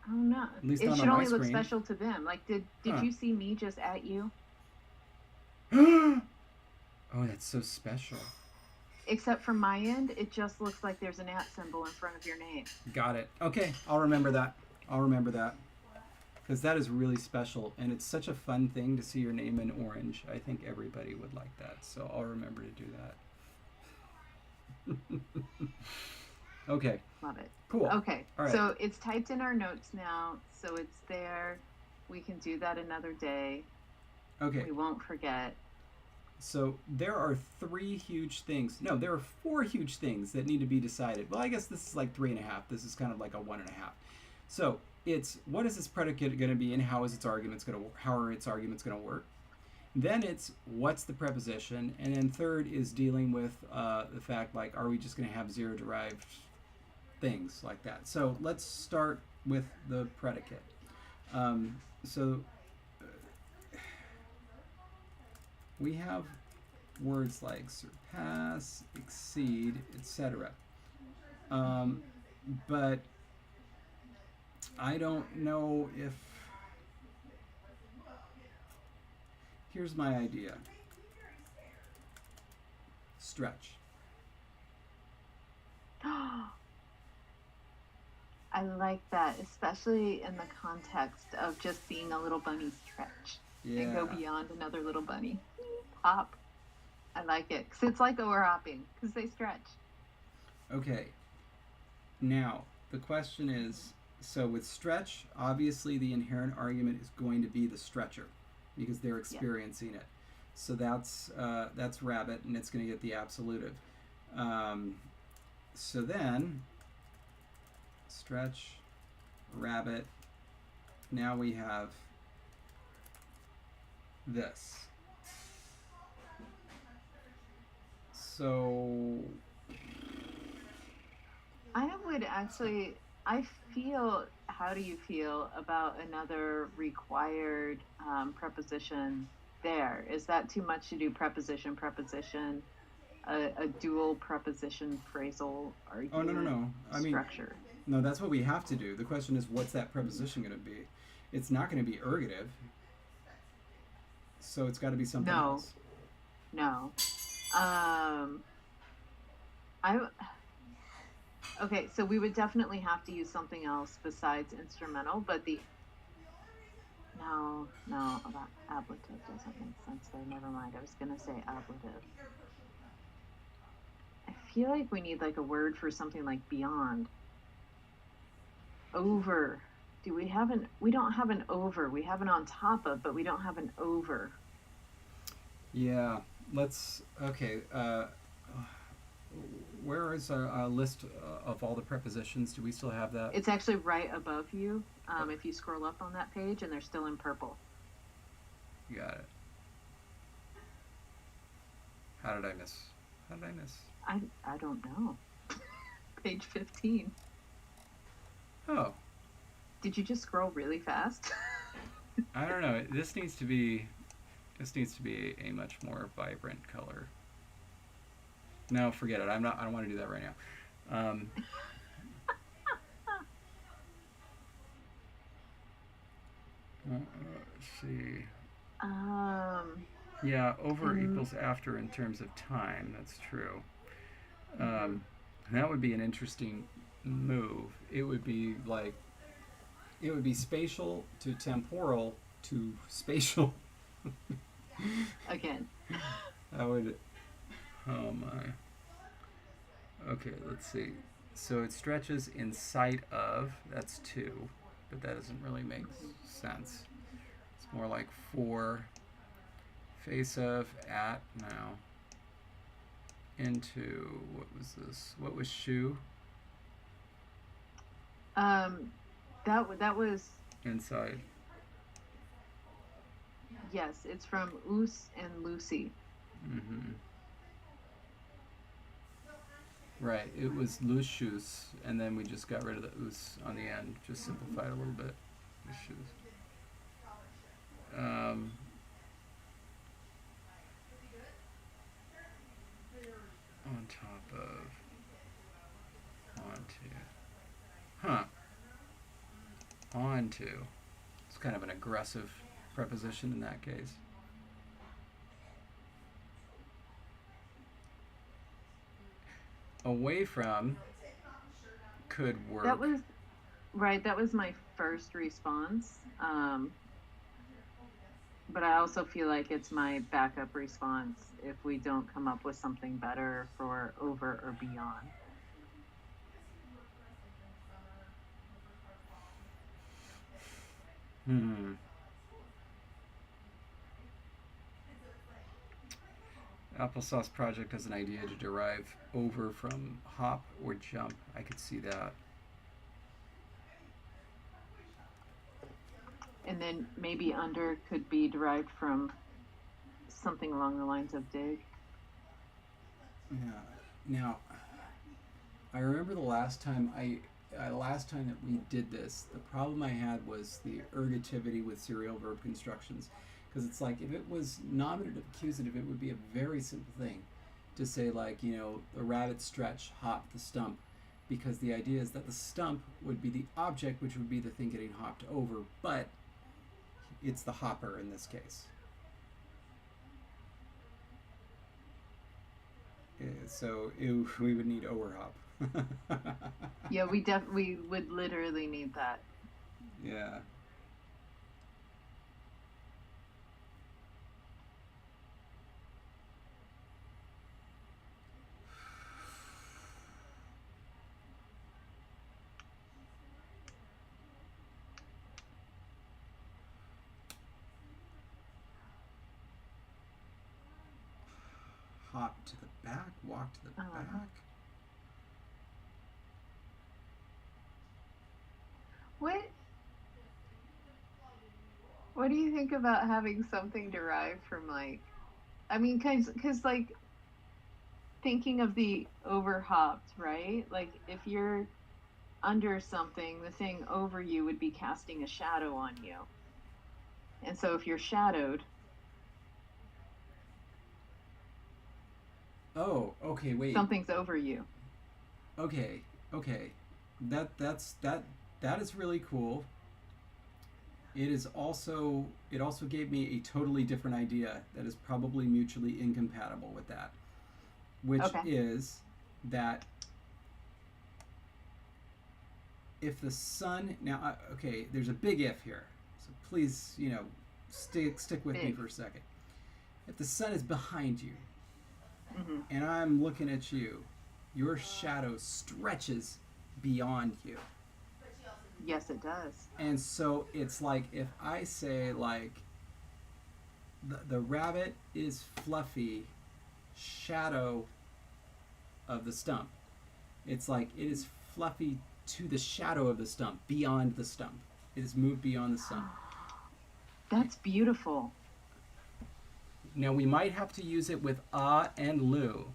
Oh no. At least It not should on my only look screen. special to them. Like did you see me just at you? Oh, that's so special. Except from my end, it just looks like there's an at symbol in front of your name. Got it. Okay, I'll remember that. Because that is really special, and it's such a fun thing to see your name in orange. I think everybody would like that, so I'll remember to do that. Okay. Love it. Cool. Okay, All right. so it's typed in our notes now, so it's there. We can do that another day. Okay. We won't forget. So there are 3 huge things. No, there are 4 huge things that need to be decided. Well, I guess this is like 3.5. This is kind of like a 1.5. So it's what is this predicate going to be, and how are its arguments going to work? Then it's what's the preposition, and then third is dealing with the fact like are we just going to have 0 derived things like that. So let's start with the predicate. We have words like surpass, exceed, etc. But I don't know if... Here's my idea. Stretch. I like that, especially in the context of just seeing a little bunny stretch and go beyond another little bunny. Hop. I like it because it's like overhopping because they stretch. Okay. Now, the question is, so with stretch, obviously the inherent argument is going to be the stretcher because they're experiencing it. So that's rabbit, and it's going to get the absolutive. So then, stretch, rabbit. Now we have this. So I don't would actually, I feel, how do you feel about another required preposition there? Is that too much to do preposition, a dual preposition phrasal Oh, no, argument no. I mean, structure? no, that's what we have to do. The question is, what's that preposition going to be? It's not going to be ergative, so it's got to be something No. else. No. Okay, so we would definitely have to use something else besides instrumental, but no, that ablative doesn't make sense there. Never mind. I was going to say ablative. I feel like we need like a word for something like beyond. Over. We don't have an over. We have an on top of, but we don't have an over. Yeah, okay, where is a list of all the prepositions? Do we still have that? It's actually right above you. If you scroll up on that page, and they're still in purple. Got it. How did I miss? I don't know. Page 15. Oh. Did you just scroll really fast? I don't know. This needs to be a much more vibrant color. No, forget it. I don't want to do that right now. Let's see. Yeah, over equals after in terms of time. That's true. That would be an interesting move. It would be spatial to temporal to spatial. Again. I would. Oh my. Okay, let's see. So it stretches in sight of. That's 2, but that doesn't really make sense. It's more like 4. Face of, at, now. Into, what was this? What was shoe? That was. Inside. Yes, it's from Oos and Lucy. Mm-hmm. Right, it was loose shoes, and then we just got rid of the oos on the end, just simplified a little bit. Loose shoes. On top of, onto. Onto. It's kind of an aggressive preposition in that case. Away from could work. That was my first response. But I also feel like it's my backup response if we don't come up with something better for over or beyond. Applesauce Project has an idea to derive over from hop or jump. I could see that. And then maybe under could be derived from something along the lines of dig. Yeah. Now, I remember the last time that we did this, the problem I had was the ergativity with serial verb constructions. Because it's like, if it was nominative accusative, it would be a very simple thing to say, like, the rabbit stretch hopped the stump. Because the idea is that the stump would be the object, which would be the thing getting hopped over, but it's the hopper in this case. So we would need overhop. Yeah, we would literally need that. Yeah. Hop to the back, walk to the back. What do you think about having something derived from, like, I mean, because like, thinking of the overhopped, right? Like, if you're under something, the thing over you would be casting a shadow on you. And so if you're shadowed, Oh, okay, wait. something's over you. Okay. That is really cool. It also gave me a totally different idea that is probably mutually incompatible with that, which is that if the sun now okay, there's a big if here, so please stick with me for a second. If the sun is behind you, and I'm looking at you, your shadow stretches beyond you. Yes, it does. And so it's like if I say like the rabbit is fluffy, shadow of the stump. It's like it is fluffy to the shadow of the stump, beyond the stump. It has moved beyond the stump. That's beautiful. Now we might have to use it with and lu.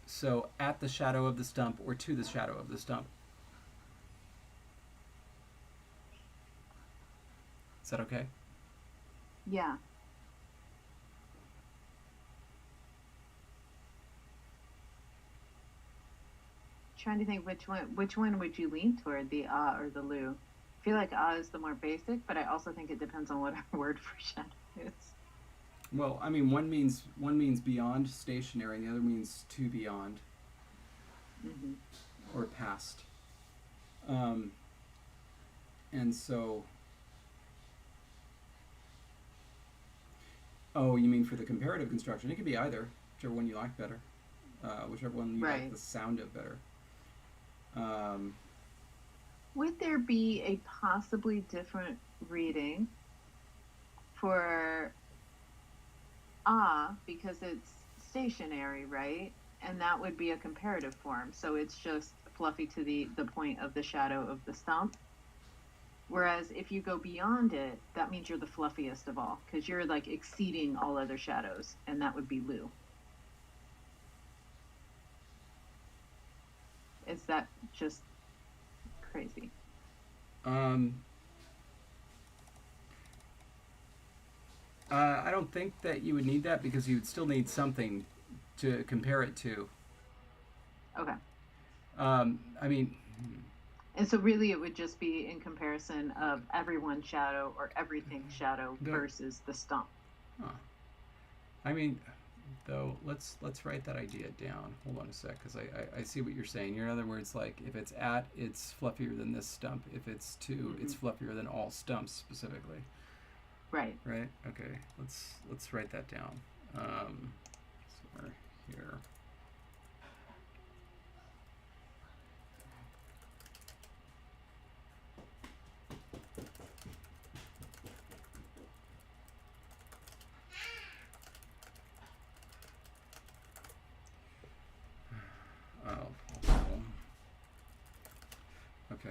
So at the shadow of the stump or to the shadow of the stump. Is that okay? Yeah. Trying to think which one would you lean toward, the or the lu? I feel like is the more basic, but I also think it depends on what our word for shadow is. Well, I mean, one means beyond, stationary, and the other means to beyond, or past. And so, oh, you mean for the comparative construction? It could be either, whichever one you like better, whichever one you like the sound of better. Would there be a possibly different reading for because it's stationary, right? And that would be a comparative form. So it's just fluffy to the point of the shadow of the stump. Whereas if you go beyond it, that means you're the fluffiest of all, because you're like exceeding all other shadows, and that would be lu. Is that just crazy? I don't think that you would need that, because you would still need something to compare it to. Okay. I mean... And so really it would just be in comparison of everyone's shadow or everything's shadow versus the stump. Huh. I mean, though, let's write that idea down. Hold on a sec, because I see what you're saying. In other words, like, if it's at, it's fluffier than this stump. If it's to, it's fluffier than all stumps specifically. Right. Right? Okay. Let's write that down. Somewhere here. Okay.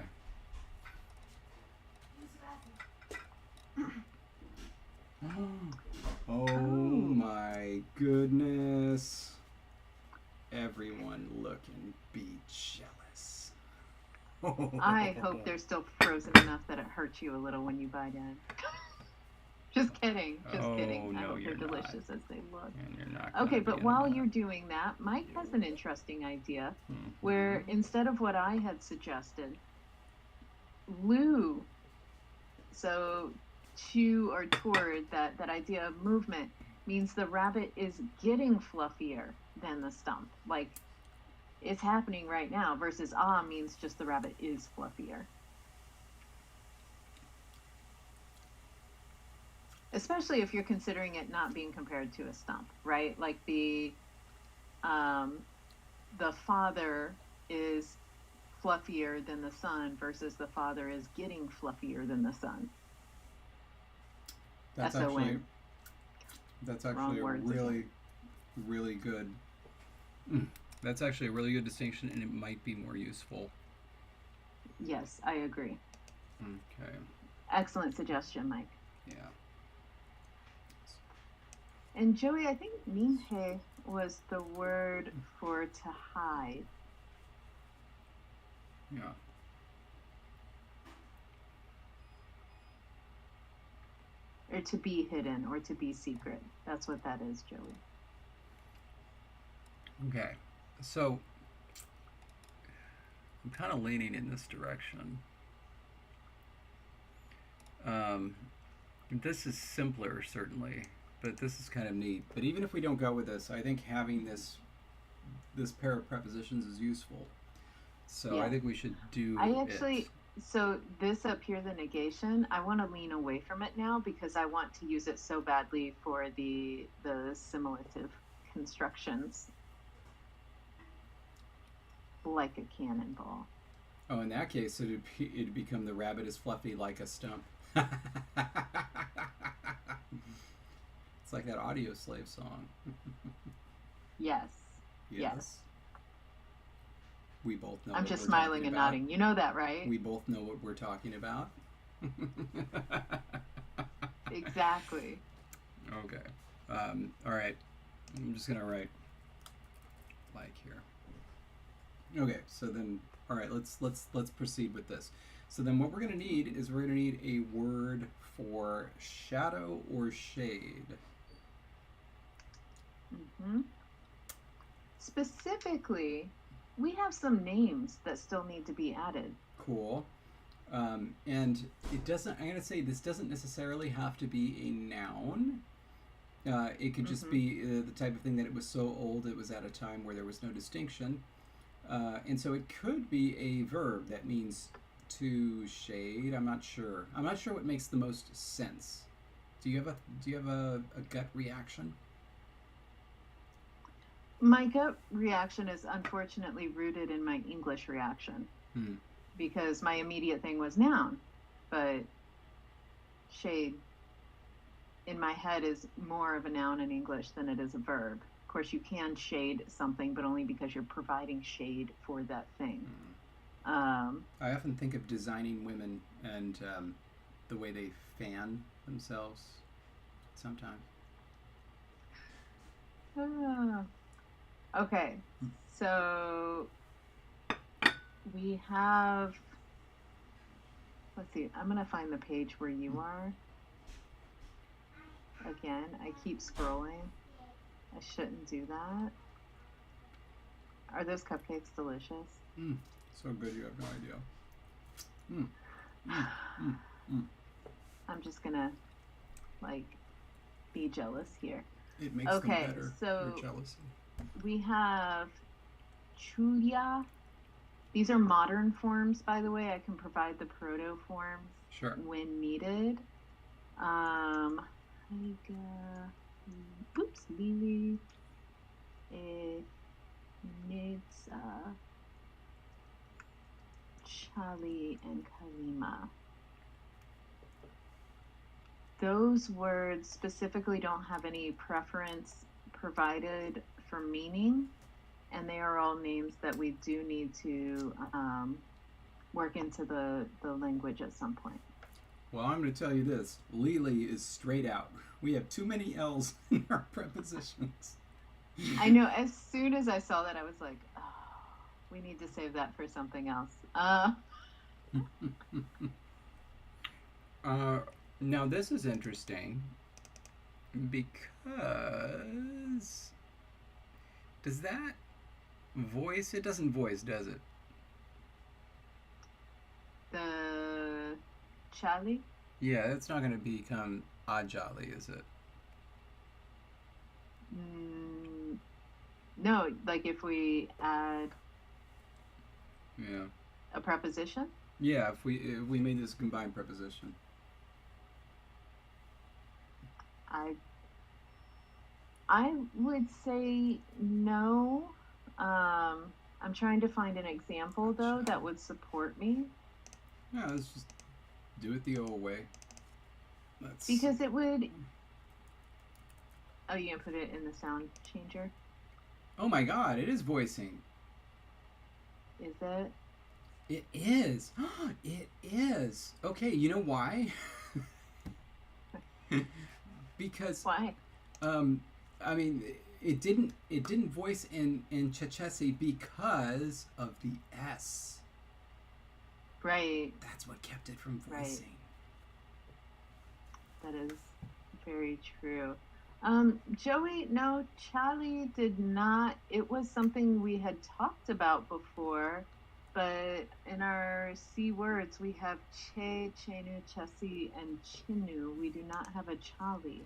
Oh my goodness. Everyone look and be jealous. I hope they're still frozen enough that it hurts you a little when you bite in. Just kidding. Just kidding. I hope they're delicious as they look. And you're not okay, but while you're doing that, Mike has an interesting idea where instead of what I had suggested, lu, so to or toward, that idea of movement means the rabbit is getting fluffier than the stump. Like, it's happening right now, versus means just the rabbit is fluffier. Especially if you're considering it not being compared to a stump, right? Like the father is fluffier than the son versus the father is getting fluffier than the son. That's actually a really, really good. That's actually a really good distinction, and it might be more useful. Yes, I agree. Okay. Excellent suggestion, Mike. Yeah. And Joey, I think minhe was the word for to hide. Yeah. or to be hidden, or to be secret. That's what that is, Joey. Okay, so I'm kind of leaning in this direction. This is simpler, certainly, but this is kind of neat. But even if we don't go with this, I think having this pair of prepositions is useful. So Yeah. I think we should do I actually, it. so this up here, the negation, I want to lean away from it now because I want to use it so badly for the simulative constructions, like a cannonball. Oh, in that case, it'd become the rabbit is fluffy like a stump. It's like that Audio Slave song. Yes. Yes. We both know. I'm what just we're smiling talking and about. nodding. You know that, right? We both know what we're talking about. Exactly. Okay. All right. I'm just gonna write like here. Okay. So then, all right. Let's proceed with this. So then, what we're gonna need is a word for shadow or shade. Mm-hmm. Specifically, we have some names that still need to be added. Cool. And it doesn't, I'm going to say this doesn't necessarily have to be a noun. It could just be the type of thing that it was so old it was at a time where there was no distinction. And so it could be a verb that means to shade. I'm not sure. I'm not sure what makes the most sense. Do you have a gut reaction? My gut reaction is unfortunately rooted in my English reaction. Because my immediate thing was noun, but shade in my head is more of a noun in English than it is a verb. Of course, you can shade something, but only because you're providing shade for that thing. I often think of designing women and the way they fan themselves sometimes. Okay, so we have, let's see, I'm going to find the page where you are. Again, I keep scrolling. I shouldn't do that. Are those cupcakes delicious? So good, you have no idea. I'm just going to, like, be jealous here. It makes them better, so your jealousy. We have Chulia. These are modern forms, by the way. I can provide the proto forms when needed. Lily, Nidza, Chali, and Kalima. Those words specifically don't have any preference provided for meaning, and they are all names that we do need to work into the language at some point. Well, I'm going to tell you this. Lily is straight out. We have too many L's in our prepositions. I know. As soon as I saw that, I was like, oh, we need to save that for something else. Now, this is interesting because does that voice? It doesn't voice, does it? The Chali? Yeah, it's not going to become Ajali, is it? No, like if we add Yeah. a preposition? Yeah, if we made this combined preposition. I would say no. I'm trying to find an example though that would support me. Yeah, let's just do it the old way. Because it would. Oh, you gonna put it in the sound changer? Oh my God! It is voicing. Is it? It is. It is. Okay, you know why? Because why? I mean, it didn't voice in Chechesi because of the S. Right. That's what kept it from voicing. That is very true. Joey, no, Charlie did not. It was something we had talked about before, but in our C words, we have che, chenu, chesi, and chinu. We do not have a Charlie.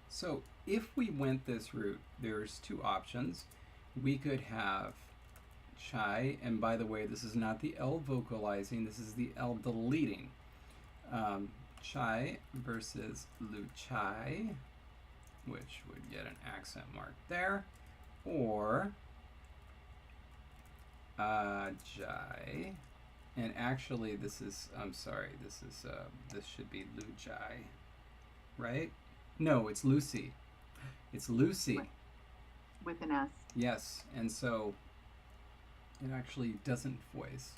So if we went this route, there's two options. We could have chai, and by the way, this is not the L vocalizing, this is the L deleting. Chai versus lu chai, which would get an accent mark there, or jai, and actually this is, I'm sorry, this should be lu jai, right? No, it's Lucy. It's Lucy. With an S. Yes, and so it actually doesn't voice.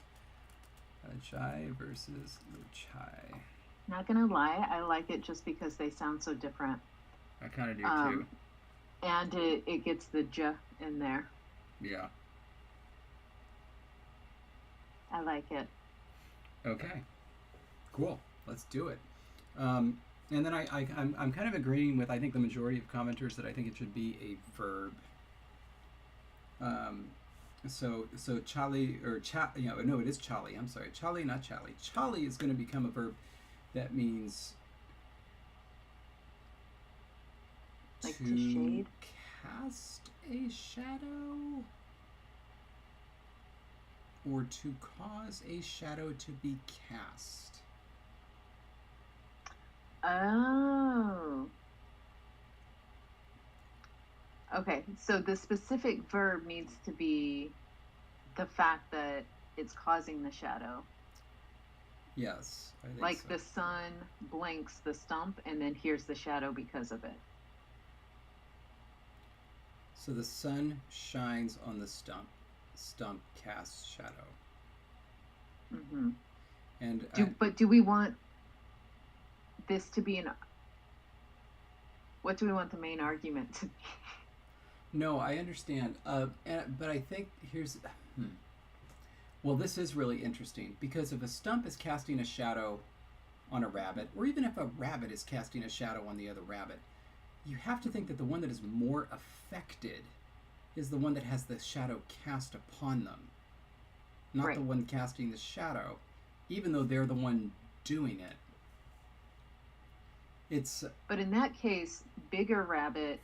Chai versus lu chai. Not gonna lie, I like it just because they sound so different. I kind of do too. And it gets the j in there. Yeah. I like it. Okay. Cool. Let's do it. And then I'm kind of agreeing with, I think, the majority of commenters that I think it should be a verb. So chali, or no, it is chali. I'm sorry, chali, not chali. Chali is going to become a verb that means like to shade, cast a shadow, or to cause a shadow to be cast. Oh. Okay, so the specific verb needs to be the fact that it's causing the shadow. Yes, I think like so. the sun blinks the stump, and then here's the shadow because of it. So the sun shines on the stump. Stump casts shadow. Mm-hmm. And but do we want this to be what do we want the main argument to be? No, I understand. But I think here's... Well, this is really interesting, because if a stump is casting a shadow on a rabbit, or even if a rabbit is casting a shadow on the other rabbit, you have to think that the one that is more affected is the one that has the shadow cast upon them, not right. the one casting the shadow, even though they're the one doing it. But in that case, bigger rabbit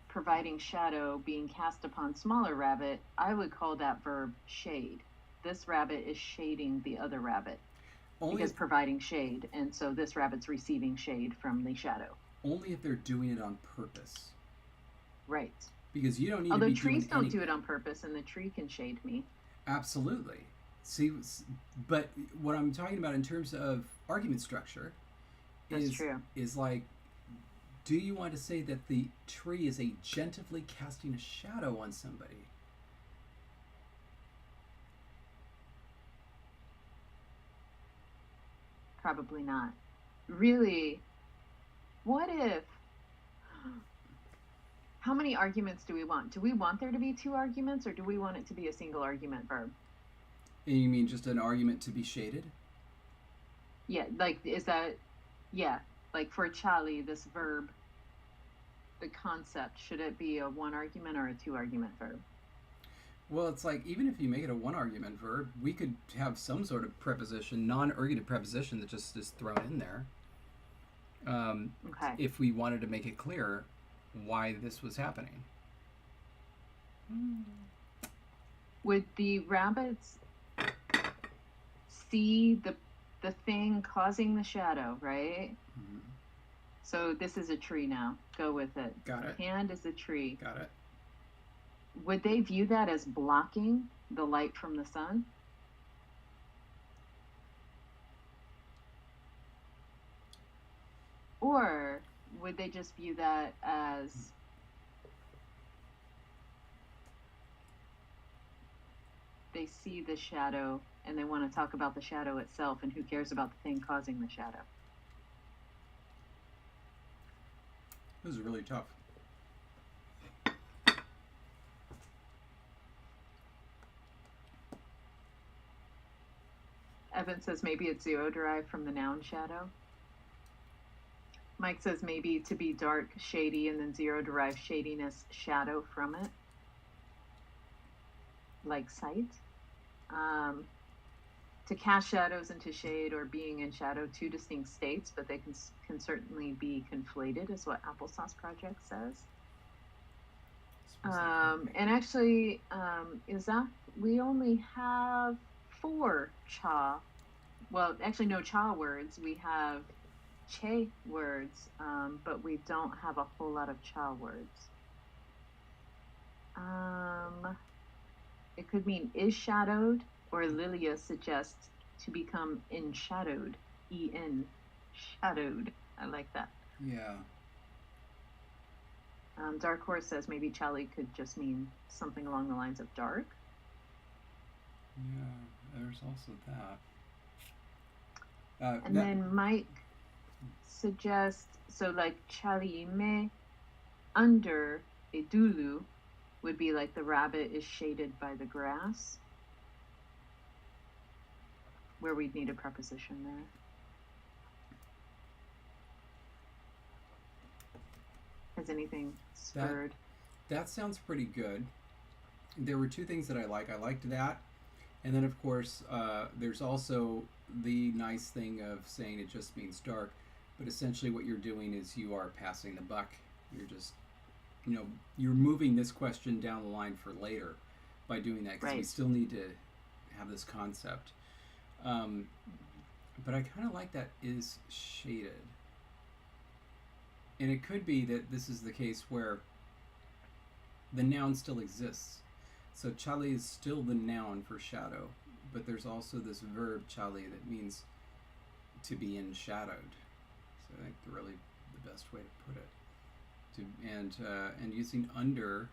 providing shadow being cast upon smaller rabbit, I would call that verb shade. This rabbit is shading the other rabbit because providing shade, and so this rabbit's receiving shade from the shadow. Only if they're doing it on purpose. Right. Because you don't need Although to be trees doing don't anything. do it on purpose, and the tree can shade me. Absolutely. See, but what I'm talking about in terms of argument structure is like, do you want to say that the tree is agentively casting a shadow on somebody? Probably not. Really, what if... How many arguments do we want? Do we want there to be two arguments, or do we want it to be a single argument verb? And you mean just an argument to be shaded? Yeah, like, is that... Yeah, like for Charlie, this verb, the concept, should it be a one argument or a two argument verb? Well, it's like, even if you make it a one argument verb, we could have some sort of preposition, non-ergative preposition that just is thrown in there. Okay. If we wanted to make it clear why this was happening. Would the rabbits see the thing causing the shadow, right? Mm-hmm. So this is a tree now. Go with it. Got it. Hand is a tree. Got it. Would they view that as blocking the light from the sun? Or would they just view that as they see the shadow and they want to talk about the shadow itself, and who cares about the thing causing the shadow? This is really tough. Evan says maybe it's zero derived from the noun shadow. Mike says maybe to be dark, shady, and then zero derives shadiness, shadow from it, like sight. To cast shadows into shade or being in shadow, two distinct states, but they can certainly be conflated, is what Applesauce Project says. And actually, Isaac, we only have 4 cha. Well, actually, no cha words. We have che words, but we don't have a whole lot of cha words. It could mean is shadowed, or Lilia suggests to become enshadowed. E-N, shadowed. I like that. Yeah. Dark Horse says maybe Charlie could just mean something along the lines of dark. Yeah, there's also that. And then Mike suggests, so like Charlie me under a dulu would be like the rabbit is shaded by the grass, where we'd need a preposition there. Has anything spurred? That sounds pretty good. There were 2 things that I like. I liked that. And then, of course, there's also the nice thing of saying it just means dark. But essentially what you're doing is you are passing the buck. You're just, you're moving this question down the line for later by doing that. Because we still need to have this concept. But I kind of like that is shaded. And it could be that this is the case where the noun still exists. So chali is still the noun for shadow, but there's also this verb chali that means to be enshadowed. So I think really the best way to put it. And using under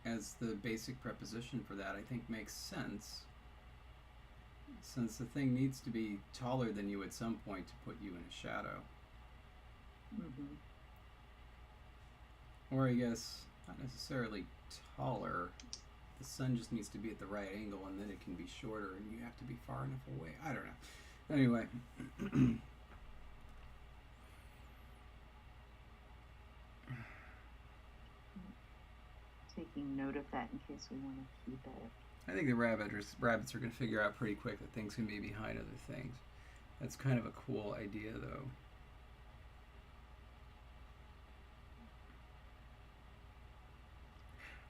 as the basic preposition for that, I think makes sense, since the thing needs to be taller than you at some point to put you in a shadow. Mm-hmm. Or I guess not necessarily taller. The sun just needs to be at the right angle, and then it can be shorter, and you have to be far enough away. I don't know. Anyway. Taking note of that in case we want to keep it. I think the rabbits are going to figure out pretty quick that things can be behind other things. That's kind of a cool idea, though.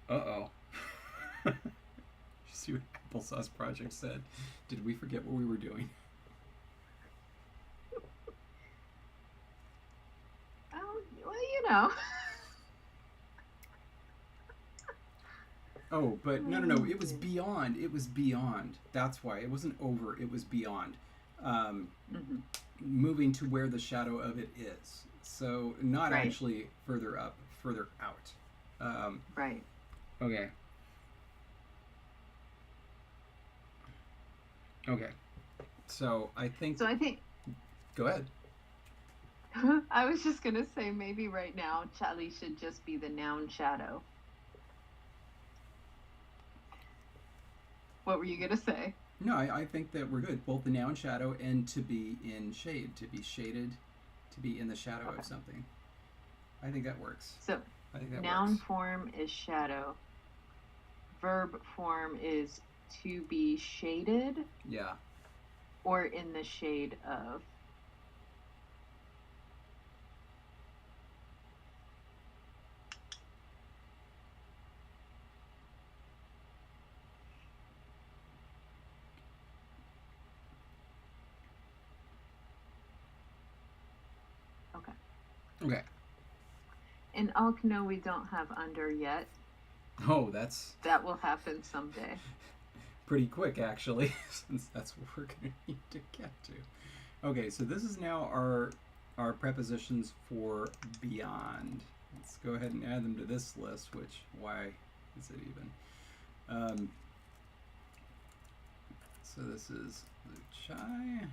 Uh-oh. You see what Applesauce Project said? Did we forget what we were doing? Well, Oh, but no. It was beyond. It was beyond. That's why. It wasn't over. It was beyond. Moving to where the shadow of it is. So not actually further up, further out. Right. Okay. Okay. So I think... Go ahead. I was just going to say maybe right now Charlie should just be the noun shadow. What were you going to say? No, I think that we're good. Both the noun shadow and to be in shade. To be shaded. To be in the shadow of something. I think that works. So I think that noun works. form is shadow. Verb form is to be shaded. Yeah. Or in the shade of. Okay. In Alkno, we don't have under yet. Oh, that will happen someday. Pretty quick, actually, since that's what we're going to need to get to. Okay, so this is now our prepositions for beyond. Let's go ahead and add them to this list, which, why is it even? So this is Luchai.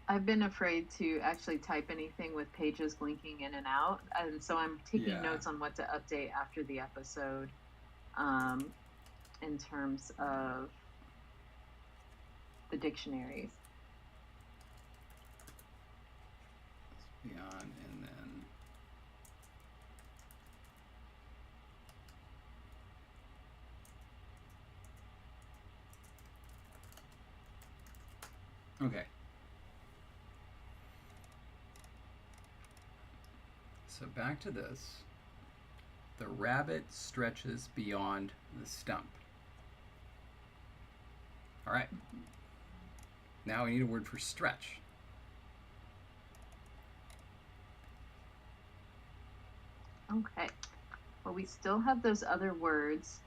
I've been afraid to actually type anything with pages blinking in and out, and so I'm taking notes on what to update after the episode in terms of the dictionaries. beyond, and then okay. So back to this. The rabbit stretches beyond the stump. All right. Now we need a word for stretch. Okay. Well, we still have those other words.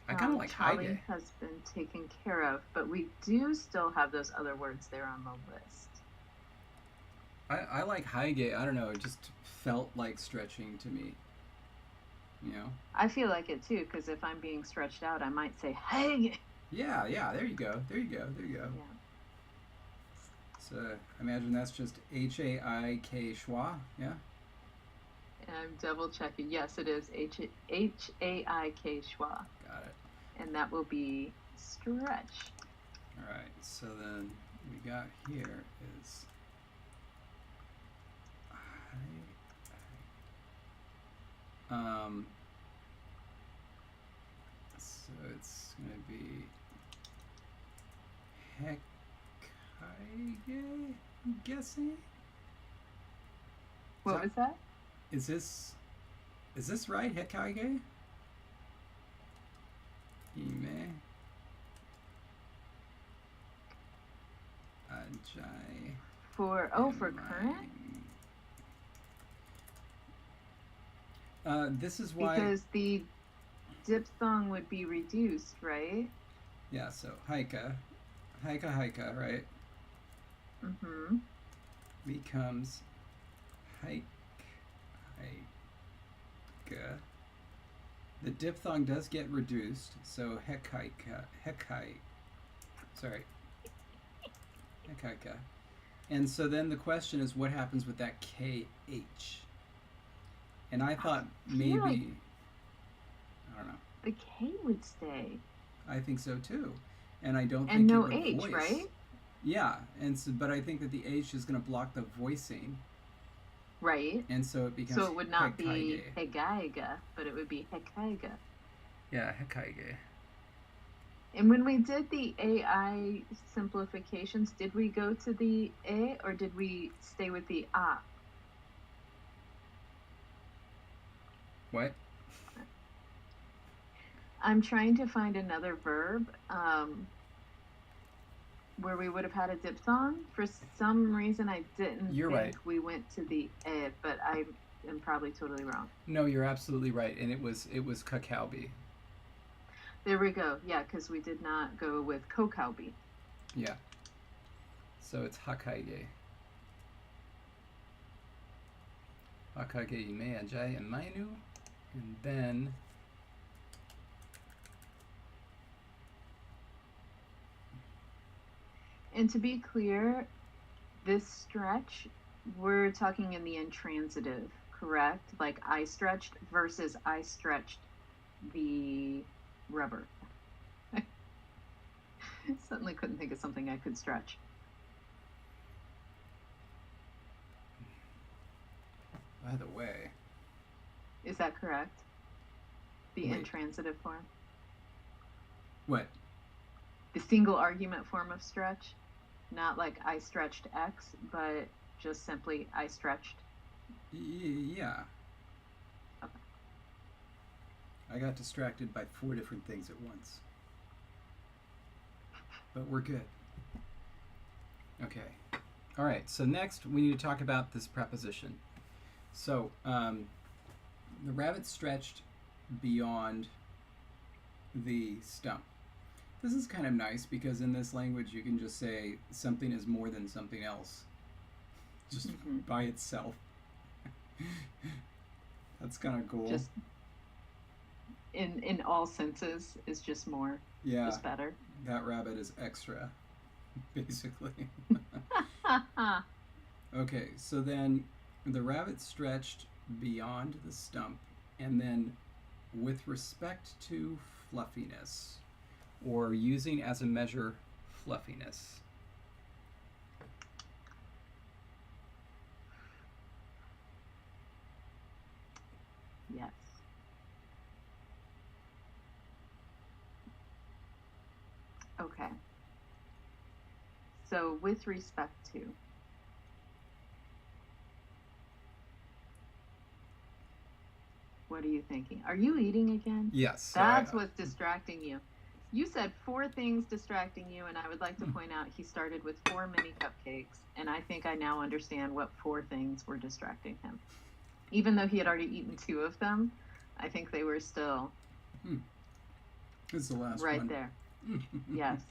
I kind of like Charlie Heige. has been taken care of, but we do still have those other words there on the list. I like Heige. I don't know. It just felt like stretching to me. You know? I feel like it too, because if I'm being stretched out, I might say, hey! Yeah, there you go. There you go. Yeah. So I imagine that's just H-A-I-K schwa, yeah? And I'm double checking. Yes, it is H-A-I-K schwa. Got it. And that will be stretch. All right, so then we got here is so it's gonna be Hekkaige, I'm guessing. What was that? Is this right? Hekkaige? Ime. Ajai. For current? This is why. Because the diphthong would be reduced, right? Yeah, so Heika, right? Mm-hmm. Becomes Heika. The diphthong does get reduced, so Hekkaika. And so then the question is, what happens with that KH? And I thought maybe, like I don't know. The K would stay. I think so too. And I don't And think no it would H, voice. right? Yeah, but I think that the H is going to block the voicing. Right. And so it becomes So it would not be Hekkaige. Hegaiga, but it would be Hekaiga. Yeah, Hekkaige. And when we did the AI simplifications, did we go to the A or did we stay with the A? What? I'm trying to find another verb where we would have had a diphthong. For some reason, I didn't You're think right. we went to the A, but I am probably totally wrong. No, you're absolutely right. And it was Kakaubi. There we go. Yeah, because we did not go with Kokaubi. Yeah. So it's Hakaige. Hakaige ime ajai and mainu. And then And to be clear, this stretch, we're talking in the intransitive, correct? Like I stretched versus I stretched the rubber. Suddenly couldn't think of something I could stretch. by the way, Is that correct? The Wait. intransitive form? what? The single argument form of stretch? Not like I stretched X, but just simply I stretched. Yeah. Okay. I got distracted by 4 different things at once. But we're good. Okay. All right, so next we need to talk about this preposition. So, the rabbit stretched beyond the stump. This is kind of nice because in this language you can just say something is more than something else. Just by itself. That's kind of cool. Just in all senses is just more, yeah, just better. that rabbit is extra, basically. Okay, so then the rabbit stretched beyond the stump, and then with respect to fluffiness, or using as a measure fluffiness. Yes. Okay. So with respect to. What are you thinking? Are you eating again? Yes. So That's what's distracting you. You said 4 things distracting you, and I would like to point out he started with 4 mini cupcakes, and I think I now understand what 4 things were distracting him. Even though he had already eaten 2 of them, I think they were still This is the last right one. there. Yes.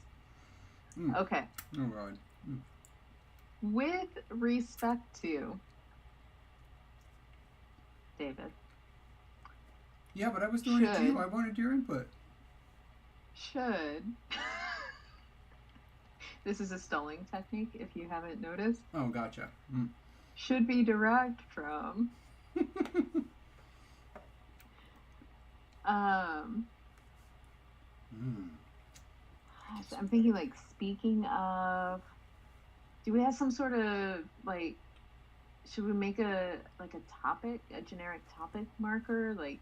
Okay. Oh, God. With respect to David. Yeah, but I was doing it Should. too. I wanted your input. Should. This is a stalling technique, if you haven't noticed. Oh, gotcha. Should be derived from. I'm thinking like speaking of. Do we have some sort of like? Should we make a topic, a generic topic marker, like?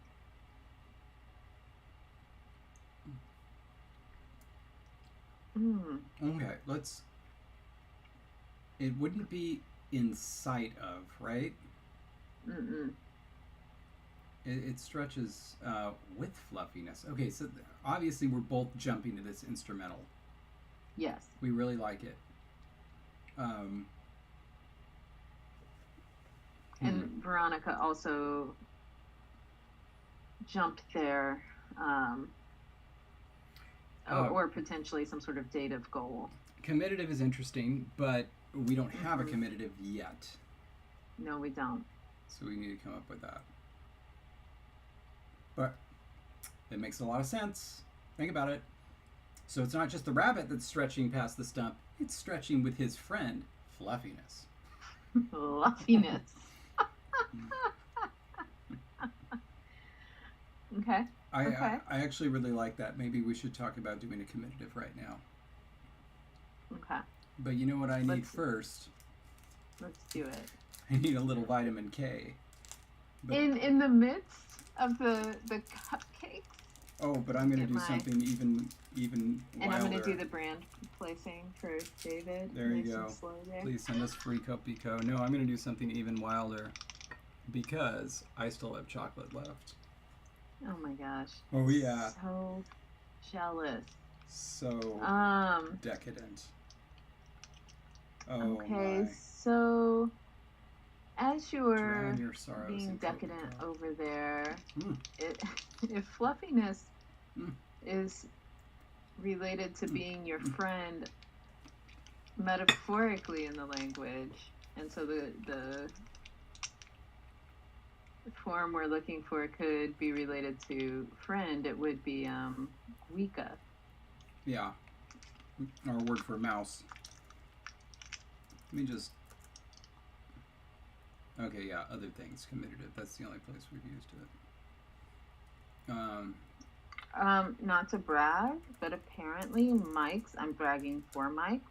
Okay, let's. It wouldn't be in sight of, right? It stretches with fluffiness. Okay, so obviously we're both jumping to this instrumental. Yes. We really like it. And Veronica also jumped there, or potentially some sort of dative goal. Comitative is interesting, but we don't have a comitative yet. No, we don't. So we need to come up with that. But it makes a lot of sense. Think about it. So it's not just the rabbit that's stretching past the stump, it's stretching with his friend, Fluffiness. Fluffiness. Okay. I actually really like that. Maybe we should talk about doing a comitative right now. Okay. But you know what I need first? Let's do it. I need a little vitamin K. But, in the midst of the cupcakes. Oh, but I'm going to do something even wilder. And I'm going to do the brand placing for David. There you go. Please send us free Copico. No, I'm going to do something even wilder because I still have chocolate left. Oh my gosh. Oh yeah. So jealous. So decadent. Oh okay, my. so as you're being being decadent over there, if fluffiness is related to being your friend metaphorically in the language, and so the form we're looking for could be related to friend, it would be Wika. Yeah. Our word for mouse. Let me just... Okay, yeah, other things. Comitative. That's the only place we've used it. Not to brag, but apparently Mike's, I'm bragging for Mike,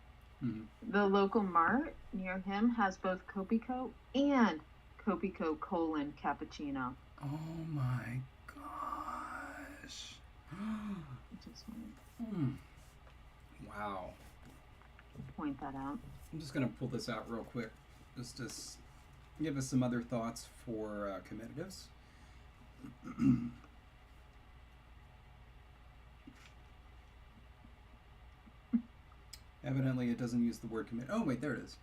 the local mart near him has both Copico and Copico cappuccino. Oh my gosh. Wow. Point that out. I'm just going to pull this out real quick just to give us some other thoughts for comitatives. Evidently it doesn't use the word commit. Oh wait, there it is.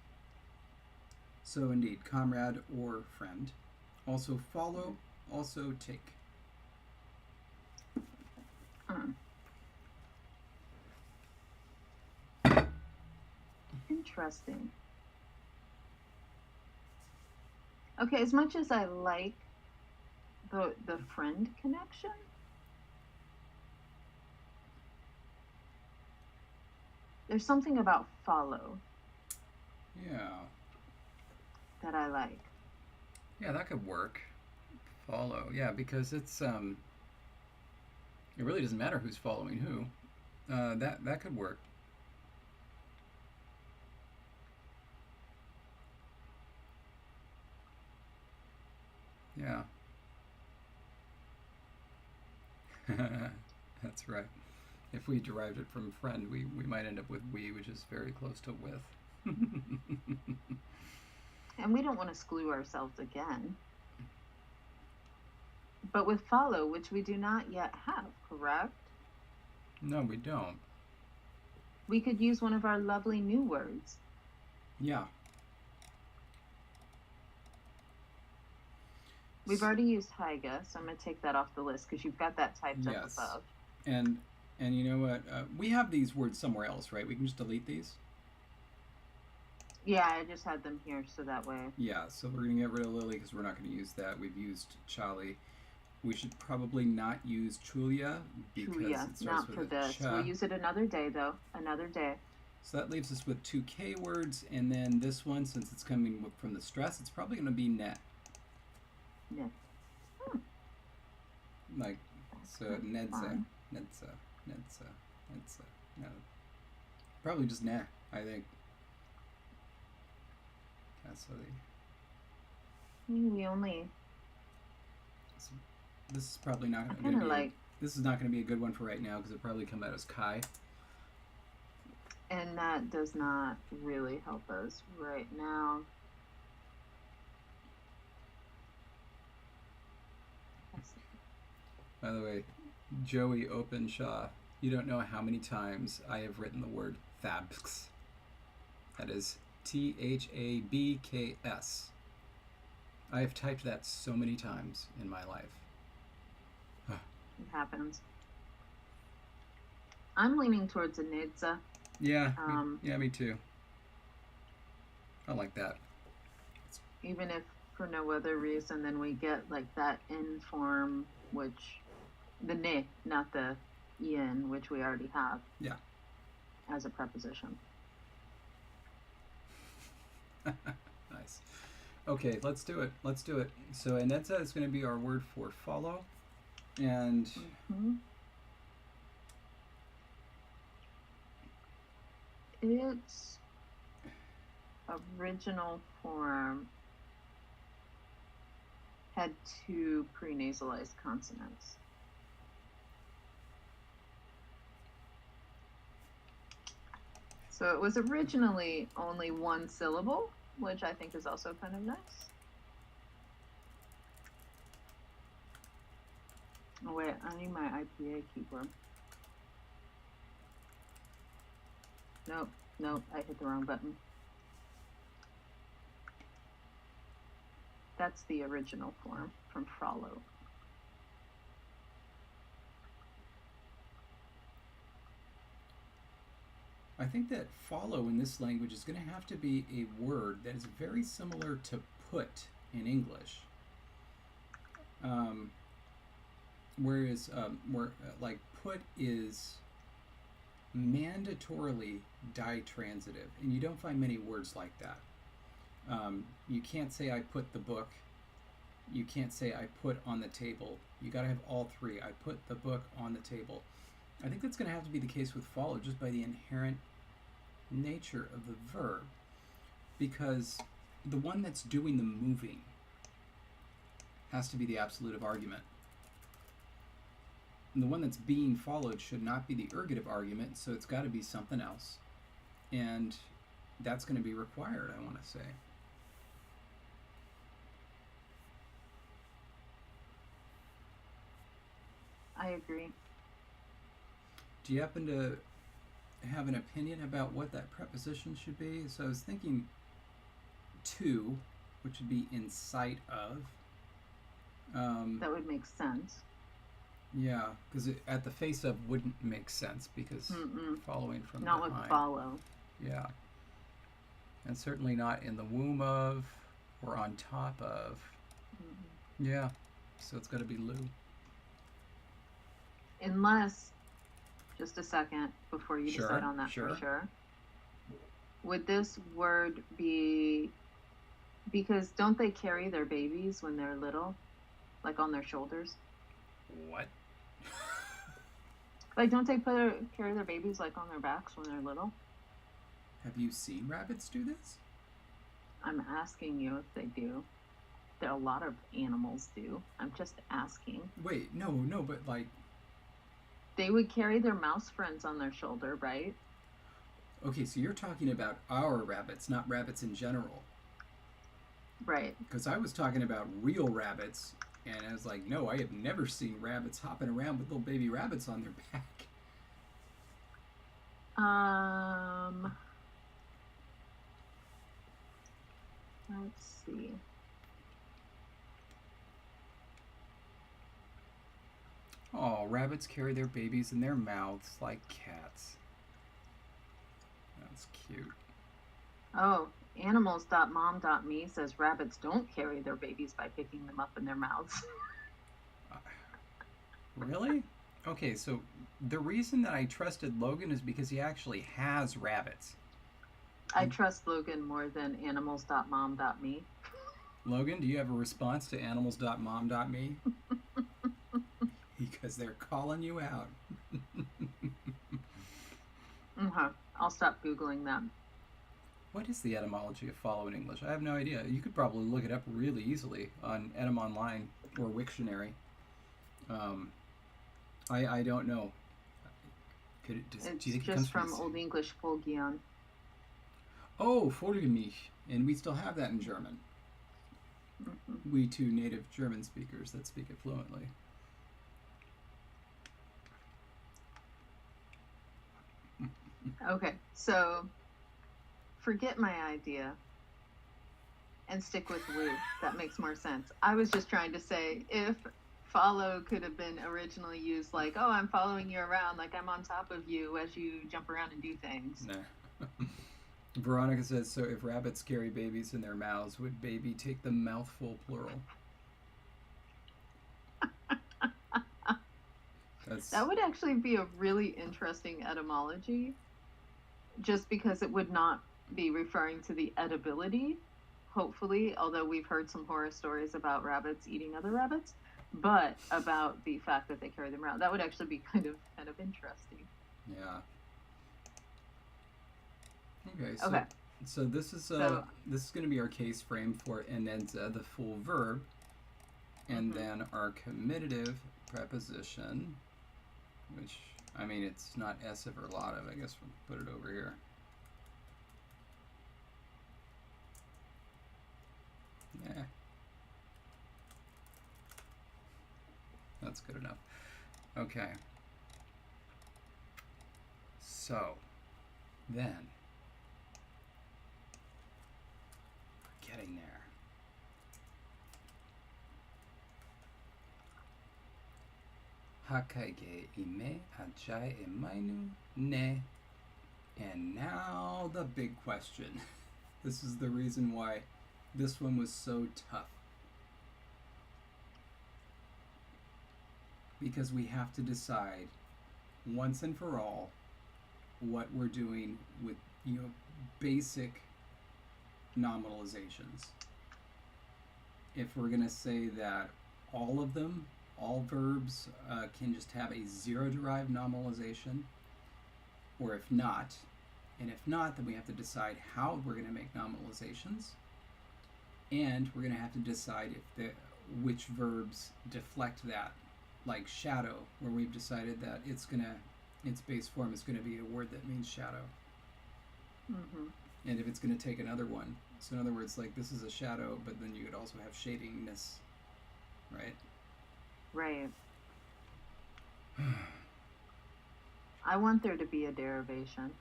So indeed, comrade or friend. Also follow, also take. Interesting. Okay, as much as I like the friend connection, there's something about follow. Yeah. That I like. Yeah, that could work. Follow. Yeah, because it's it really doesn't matter who's following who. That could work. Yeah. That's right. If we derived it from friend, we might end up with we, which is very close to with. And we don't want to screw ourselves again. But with follow, which we do not yet have, correct? No, we don't. We could use one of our lovely new words. Yeah. We've already used Hyga, so I'm going to take that off the list because you've got that typed up Yes. above. And you know what? We have these words somewhere else, right? We can just delete these. Yeah, I just had them here, so that way. Yeah, so we're going to get rid of Lily because we're not going to use that. We've used Charlie. We should probably not use Chulia because Chulia, it starts not with for a this. cha. We'll use it another day, though. Another day. So that leaves us with two K words, and then this one, since it's coming from the stress, it's probably going to be net. Yeah. Like, so That's Nedza, fun. Nedza. No. Probably just nah, I think. That's so We only. this is probably not I going kind to of be. like. This is not going to be a good one for right now because it'll probably come out as Kai. And that does not really help us right now. By the way, Joey Openshaw, you don't know how many times I have written the word thabks. That is THABKS. I have typed that so many times in my life. It happens. I'm leaning towards a Nidza. Yeah, me too. I like that. Even if for no other reason than we get like that in form, which the ne, not the in, which we already have. Yeah. As a preposition. Nice. Okay, let's do it. So Anetza is going to be our word for follow. And its original form had two prenasalized consonants. So it was originally only one syllable, which I think is also kind of nice. Oh wait, I need my IPA keyboard. Nope, I hit the wrong button. That's the original form from follow. I think that follow in this language is going to have to be a word that is very similar to put in English. Whereas like put is mandatorily ditransitive, and you don't find many words like that. You can't say I put the book. You can't say I put on the table. You got to have all three. I put the book on the table. I think that's going to have to be the case with follow just by the inherent nature of the verb, because the one that's doing the moving has to be the absolutive argument. And the one that's being followed should not be the ergative argument, so it's got to be something else. And that's going to be required, I want to say. I agree. Do you happen to have an opinion about what that preposition should be? So I was thinking to, which would be in sight of. That would make sense. Yeah, because at the face of wouldn't make sense because following from not behind. With follow. Yeah. And certainly not in the womb of or on top of. Yeah. So it's got to be Lou. Unless, just a second before you Sure, decide on that sure. for sure. Would this word be, because don't they carry their babies when they're little? Like on their shoulders? What? Like don't they carry their babies like on their backs when they're little? Have you seen rabbits do this? I'm asking you if they do. There a lot of animals do. I'm just asking. Wait, no, but like, They would carry their mouse friends on their shoulder, right? Okay, so you're talking about our rabbits, not rabbits in general. Right. Because I was talking about real rabbits, and I was like, no, I have never seen rabbits hopping around with little baby rabbits on their back. Let's see. Oh, rabbits carry their babies in their mouths like cats. That's cute. Oh, animals.mom.me says rabbits don't carry their babies by picking them up in their mouths. Really? Okay, so the reason that I trusted Logan is because he actually has rabbits. I trust Logan more than animals.mom.me. Logan, do you have a response to animals.mom.me? Because they're calling you out. I'll stop Googling them. What is the etymology of follow in English? I have no idea. You could probably look it up really easily on Etym Online or Wiktionary. I don't know. Do you think it comes just from the Old same? English Folgion. Oh, folge mich. And we still have that in German. We two native German speakers that speak it fluently. Okay, so forget my idea and stick with Woo. That makes more sense. I was just trying to say if follow could have been originally used like, oh, I'm following you around, like I'm on top of you as you jump around and do things. Nah. Veronica says, so if rabbits carry babies in their mouths, would baby take the mouthful plural? That would actually be a really interesting etymology, just because it would not be referring to the edibility, hopefully, although we've heard some horror stories about rabbits eating other rabbits, but about the fact that they carry them around. That would actually be kind of interesting. Yeah. Okay. So this is going to be our case frame for enenza, the full verb, and then our comitative preposition, which, I mean, it's not essive or lative. I guess we'll put it over here. Yeah. That's good enough. Okay. So, then, we're getting there. Hakage ime ajai emainu ne. And now the big question. This is the reason why this one was so tough. Because we have to decide once and for all what we're doing with, basic nominalizations. If we're going to say that all of them, all verbs can just have a zero-derived nominalization, or if not, and if not, then we have to decide how we're going to make nominalizations, and we're going to have to decide which verbs deflect that, like shadow, where we've decided that its base form is going to be a word that means shadow. And if it's going to take another one, so in other words, like this is a shadow, but then you could also have shadingness, right? Right. I want there to be a derivation.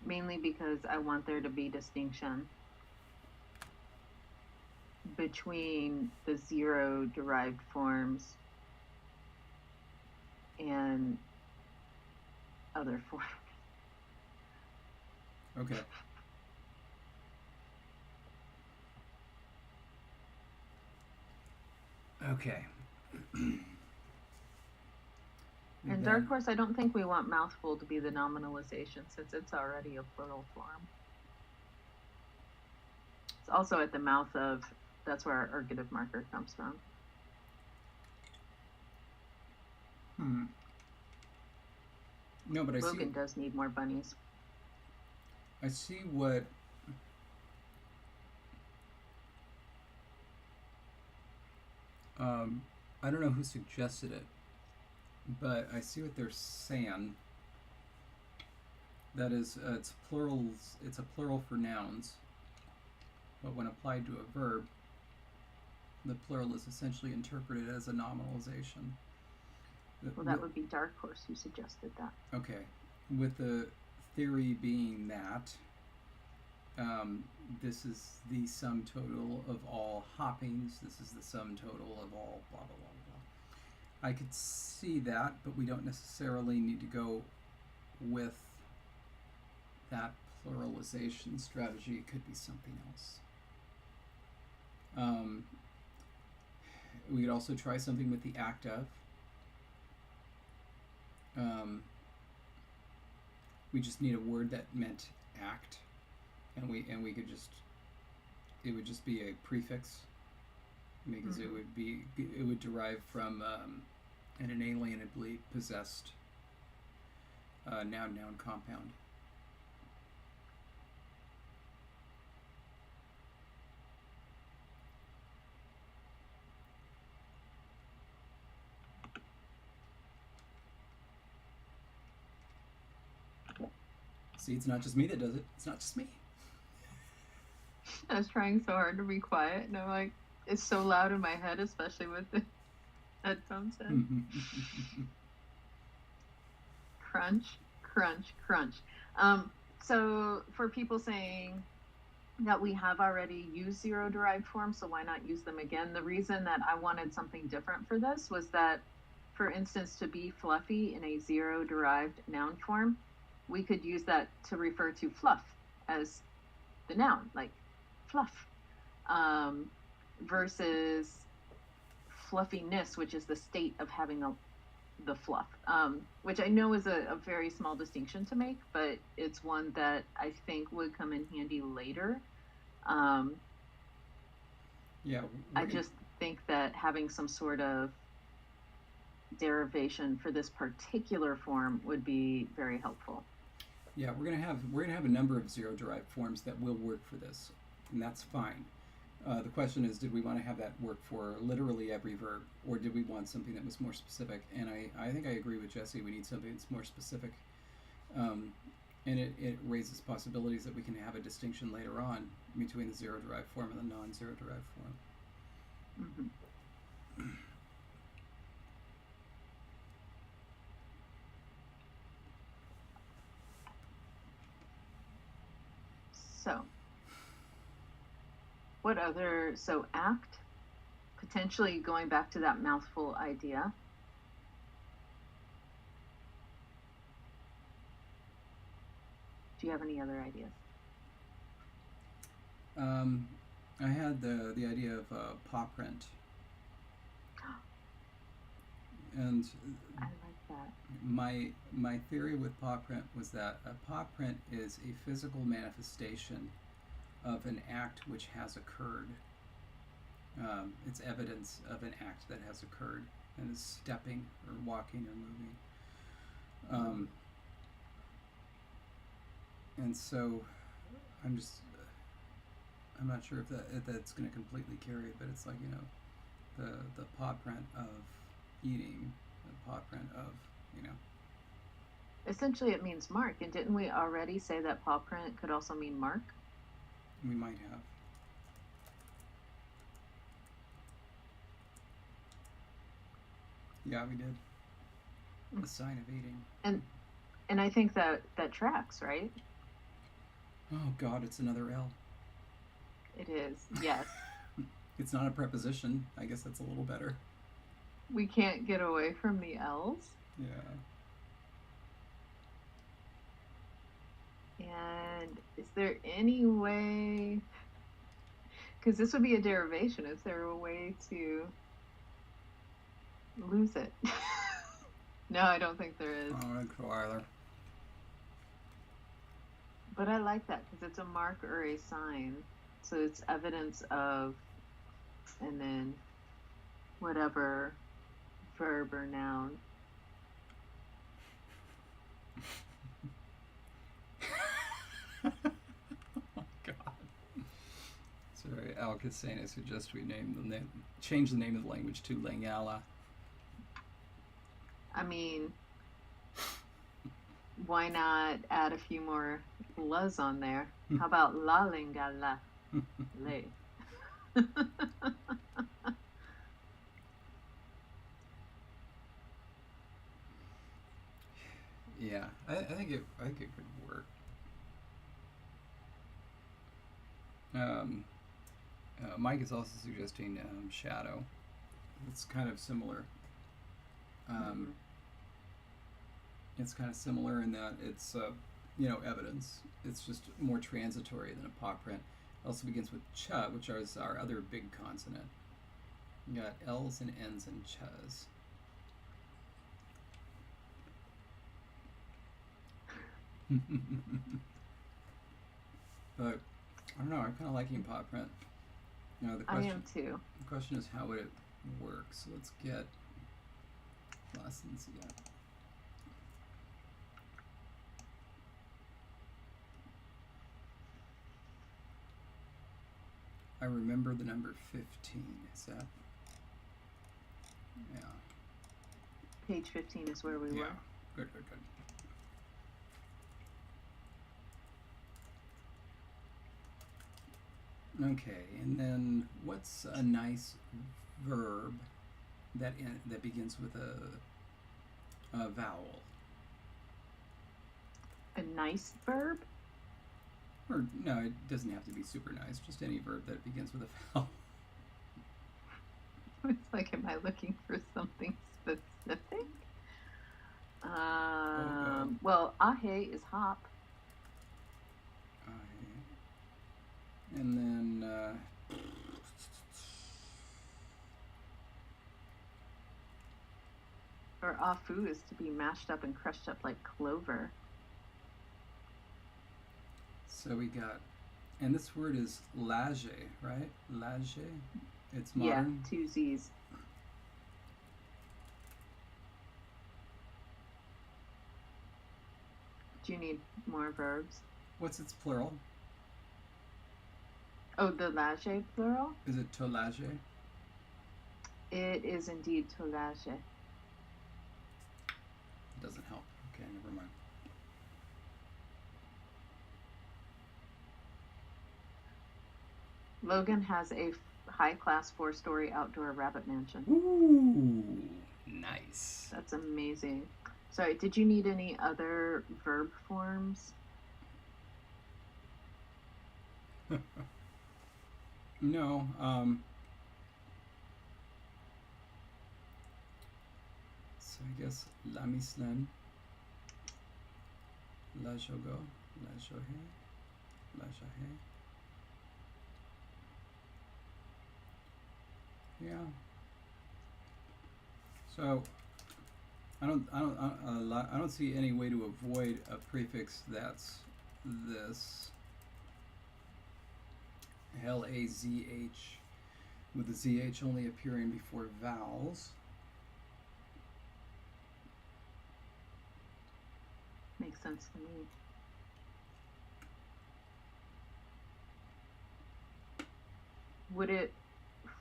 Mainly because I want there to be distinction between the zero derived forms and other forms. Okay. Okay. In dark horse, I don't think we want mouthful to be the nominalization since it's already a plural form. It's also at the mouth of, that's where our ergative marker comes from. No, but Logan does need more bunnies. I see what I don't know who suggested it, but I see what they're saying. That is, it's plurals. It's a plural for nouns, but when applied to a verb, the plural is essentially interpreted as a nominalization. Well, that would be Dark Horse who suggested that. Okay, with the theory being that this is the sum total of all hoppings. This is the sum total of all blah blah blah blah. I could see that, but we don't necessarily need to go with that pluralization strategy. It could be something else. We could also try something with the act of. We just need a word that meant act, and we could just, it would just be a prefix, because it would derive from an inalienably possessed noun compound. See, it's not just me that does it. It's not just me. I was trying so hard to be quiet, and I'm like, it's so loud in my head, especially with the headphones in. Crunch, crunch, crunch. So for people saying that we have already used zero-derived forms, so why not use them again? The reason that I wanted something different for this was that, for instance, to be fluffy in a zero-derived noun form, we could use that to refer to fluff as the noun, like fluff, versus fluffiness, which is the state of having the fluff, which I know is a very small distinction to make, but it's one that I think would come in handy later. Yeah. I just think that having some sort of derivation for this particular form would be very helpful. Yeah, we're gonna have a number of zero-derived forms that will work for this, and that's fine. The question is, did we want to have that work for literally every verb, or did we want something that was more specific? And I think I agree with Jesse. We need something that's more specific, and it raises possibilities that we can have a distinction later on between the zero-derived form and the non-zero-derived form. Mm-hmm. So, what other, so act, potentially going back to that mouthful idea. Do you have any other ideas? I had the idea of paw print. And I like that. My theory with paw print was that a paw print is a physical manifestation of an act which has occurred. It's evidence of an act that has occurred and is stepping or walking or moving. And so I'm not sure if that's going to completely carry it, but it's like, the paw print of eating, the paw print of, Essentially, it means mark. And didn't we already say that paw print could also mean mark? We might have. Yeah, we did. The sign of eating. And I think that tracks, right? Oh God, it's another L. It is, yes. It's not a preposition. I guess that's a little better. We can't get away from the L's. Yeah. And is there any way, because this would be a derivation, is there a way to lose it? No, I don't think there is. I don't think so either. But I like that because it's a mark or a sign. So it's evidence of, and then whatever verb or noun. Oh God. Sorry, Al Cassane suggests we change the name of the language to Lingala. I mean, why not add a few more la's on there? How about la lingala? Le. Yeah, I think it could work. Mike is also suggesting shadow. It's kind of similar. It's kind of similar in that it's evidence. It's just more transitory than a paw print. It also begins with ch, which is our other big consonant. You got L's and N's and ch's. But I don't know. I'm kind of liking paw print. The question. I am too. The question is, how would it work? So let's get lessons again. I remember the number 15. Is that? Yeah. Page 15 is where we were. Good. Okay, and then what's a nice verb that begins with a vowel? A nice verb? Or no, it doesn't have to be super nice. Just any verb that begins with a vowel. It's like, am I looking for something specific? Well, ahe is hop. And then or afu is to be mashed up and crushed up like clover. So we got, and this word is lage, right? Lage. It's modern. Yeah, 2 Z's. Do you need more verbs? What's its plural? Oh, the lage plural? Is it tolage? It is indeed tolage. It doesn't help. Okay, never mind. Logan has a high-class 4-story outdoor rabbit mansion. Ooh, nice. That's amazing. Sorry, did you need any other verb forms? No. So I guess la mislen, la jogo, la johe, la jahe. Yeah. So I don't see any way to avoid a prefix that's this L-A-Z-H, with the ZH only appearing before vowels. Makes sense to me. Would it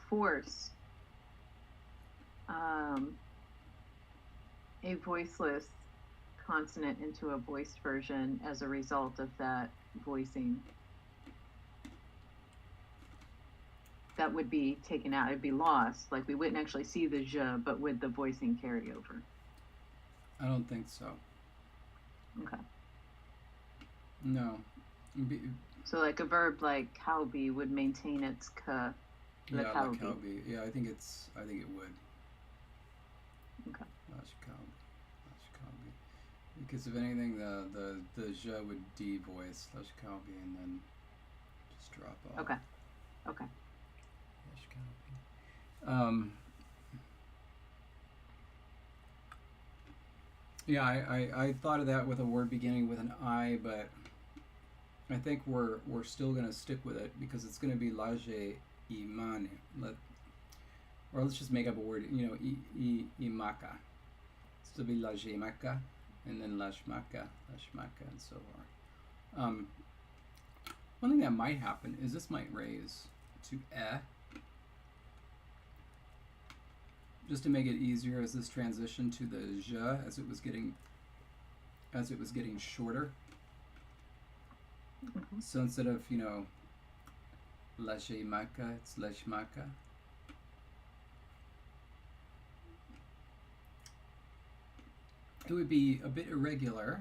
force a voiceless consonant into a voiced version as a result of that voicing? That would be taken out. It'd be lost. Like, we wouldn't actually see the je, but would the voicing carry over? I don't think so. Okay. No. So like a verb like kalbi would maintain its ka. Yeah, kalbi. like kalbi. Yeah, I think it would. Okay. Lash kalbi. Because if anything, the je would de-voice lash kalbi and then just drop off. Okay. Okay. Lash kalbi. Yeah, I thought of that with a word beginning with an I, but I think we're still gonna stick with it because it's gonna be laje imane. Or let's just make up a word, imaka. Still be laje imaka, and then lashmaka, and so on. One thing that might happen is this might raise to just to make it easier as this transition to the je as it was getting shorter. Mhm. So instead of, lashimaka, it's lashmaka. It would be a bit irregular,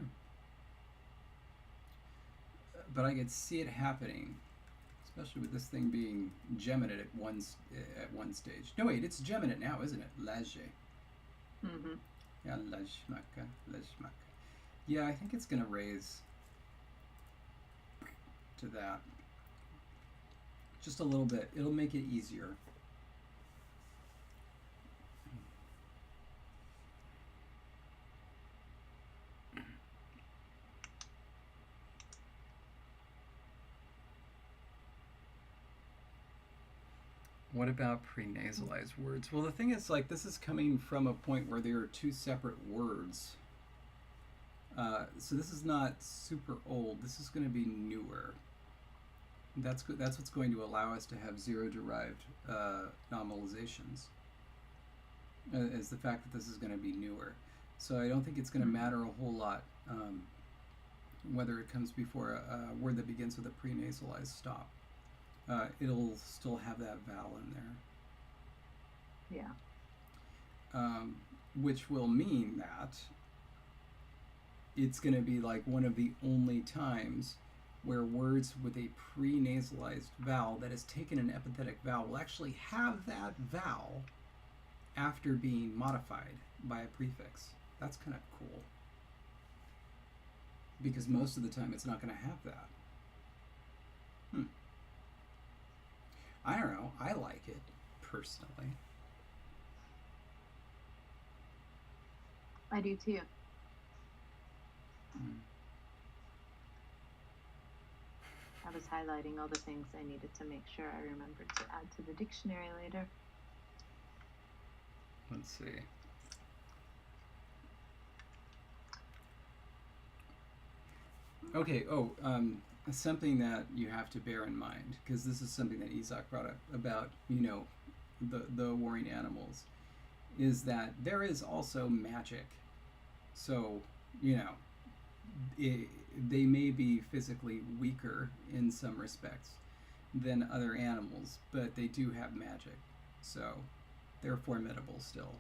but I could see it happening, especially with this thing being geminate at one stage. No, wait, it's geminate now, isn't it? Laje. Mm-hmm. Yeah, lashmaka, lashmaka. Yeah, I think it's going to raise to that. Just a little bit. It'll make it easier. What about prenasalized words? Well, the thing is, like, this is coming from a point where there are two separate words. So this is not super old. This is going to be newer. That's what's going to allow us to have zero-derived nominalizations, is the fact that this is going to be newer. So I don't think it's going to matter a whole lot whether it comes before a word that begins with a prenasalized stop. It'll still have that vowel in there. Yeah. Which will mean that it's going to be like one of the only times where words with a prenasalized vowel that has taken an epenthetic vowel will actually have that vowel after being modified by a prefix. That's kind of cool. Because most of the time it's not going to have that. I don't know. I like it, personally. I do too. I was highlighting all the things I needed to make sure I remembered to add to the dictionary later. Let's see. Okay, something that you have to bear in mind, because this is something that Isaac brought up about, the warring animals, is that there is also magic. So, they may be physically weaker in some respects than other animals, but they do have magic. So, they're formidable still.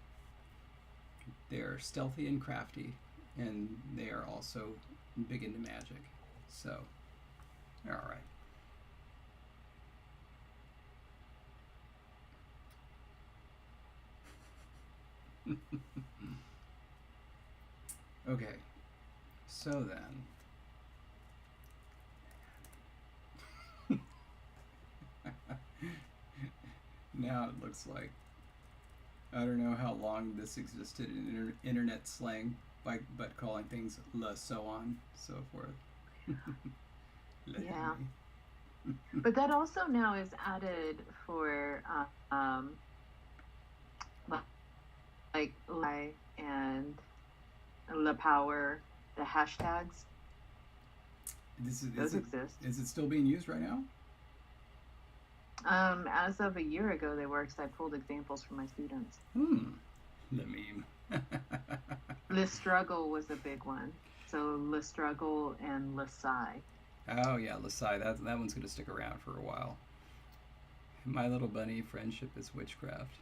They're stealthy and crafty, and they are also big into magic. So, all right. Okay, so then, now it looks like, I don't know how long this existed in internet slang, but calling things le so on, so forth. Yeah. But that also now is added for like lie and la power, the hashtags. Those exist. Is it still being used right now? As of a year ago, they were, because I pulled examples from my students. The meme. Le struggle was a big one. So le struggle and le sigh. Oh yeah, Lasai. That one's gonna stick around for a while. My Little Bunny, friendship is witchcraft.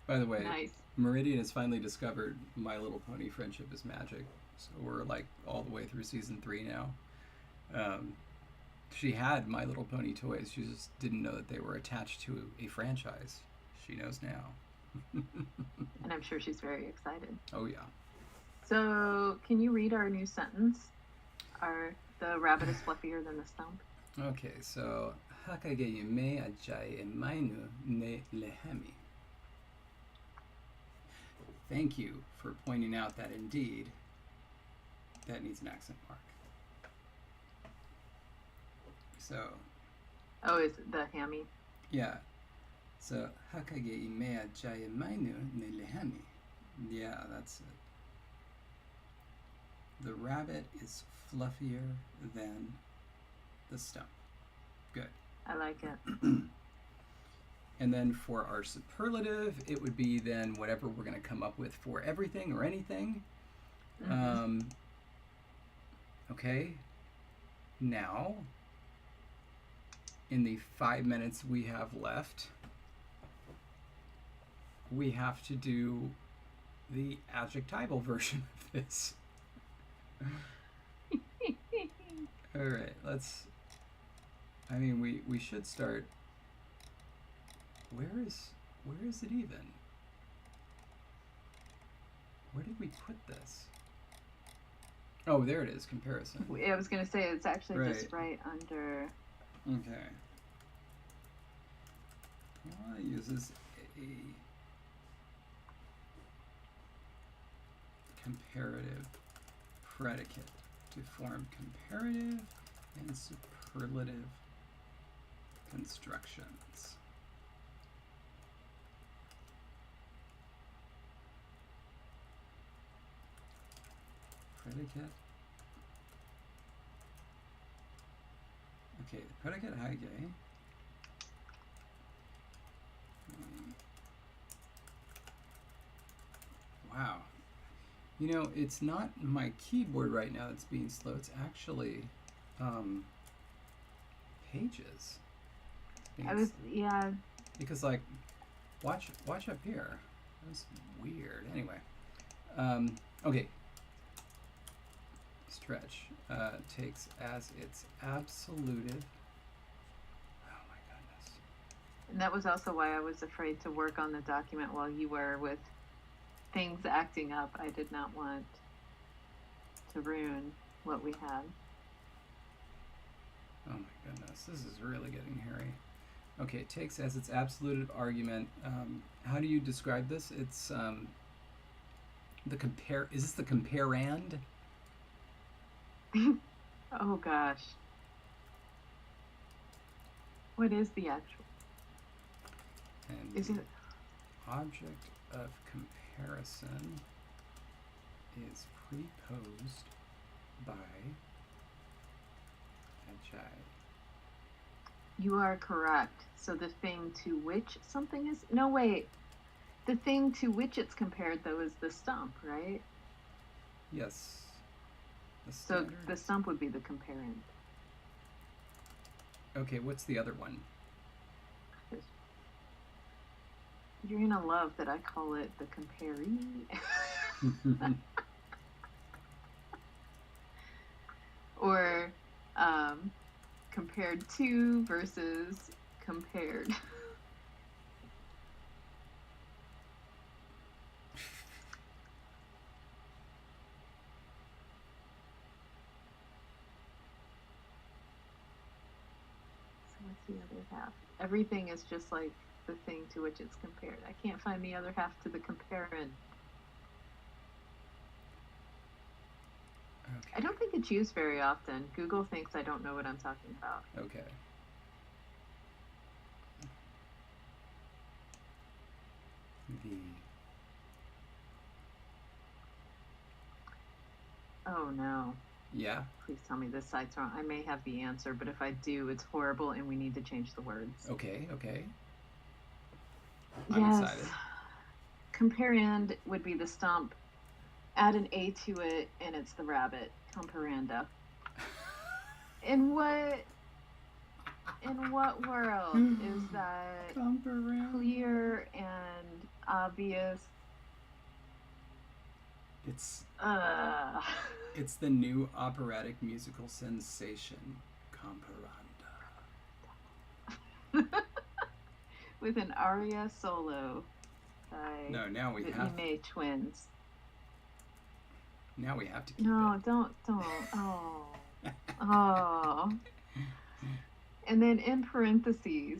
By the way, Nice. Meridian has finally discovered My Little Pony, friendship is magic. So we're like all the way through season 3 now. She had My Little Pony toys. She just didn't know that they were attached to a franchise. She knows now. And I'm sure she's very excited. Oh yeah. So, can you read our new sentence? The rabbit is fluffier than the stump. Okay, so Hakage me ajai emainu ne lehemi. Thank you for pointing out that indeed that needs an accent mark. So. Oh, is it the hammy? Yeah. So Hakage me ajai emainu ne lehemi. Yeah, that's it. The rabbit is fluffier than the stump. Good. I like it. And then for our superlative, it would be then whatever we're going to come up with for everything or anything. Mhm. Okay. Now, in the 5 minutes we have left, we have to do the adjectival version of this. All right, I mean, we should start. Where is it even? Where did we put this? Oh, there it is, comparison. I was going to say it's actually just Right. right under. Okay. Well, it uses a comparative predicate to form comparative and superlative constructions. Predicate. Okay, the predicate Heige. Wow. You know, it's not my keyboard right now that's being slow. It's actually pages. Yeah. Because like, watch up here. That's weird. Anyway, okay. Stretch takes as its absolutive. Oh my goodness. And that was also why I was afraid to work on the document while you were with things acting up. I did not want to ruin what we had. Oh my goodness, this is really getting hairy. Okay, it takes as its absolute argument. How do you describe this? It's the compare. Is this the comparand? Oh gosh. What is the actual? And Is it object of comparison is preposed by agi. You are correct. So the thing to which something is. No, wait. The thing to which it's compared, though, is the stump, right? Yes. The So standard. the stump would be the comparand. Okay, what's the other one? You're gonna love that I call it the comparee. Or compared to versus compared. So what's the other half? Everything is just like the thing to which it's compared. I can't find the other half to the comparand. Okay. I don't think it's used very often. Google thinks I don't know what I'm talking about. Okay. Oh no. Yeah. Please tell me this site's wrong. I may have the answer, but if I do, it's horrible and we need to change the words. Okay. Yes. I'm excited. Comparand would be the stump. Add an A to it, and it's the rabbit. Comparanda. In what world is that clear and obvious? It's the new operatic musical sensation, Comparanda. With an aria solo by now we the have Ime twins. Now we have to keep No, it. don't. Oh. Oh. And then in parentheses,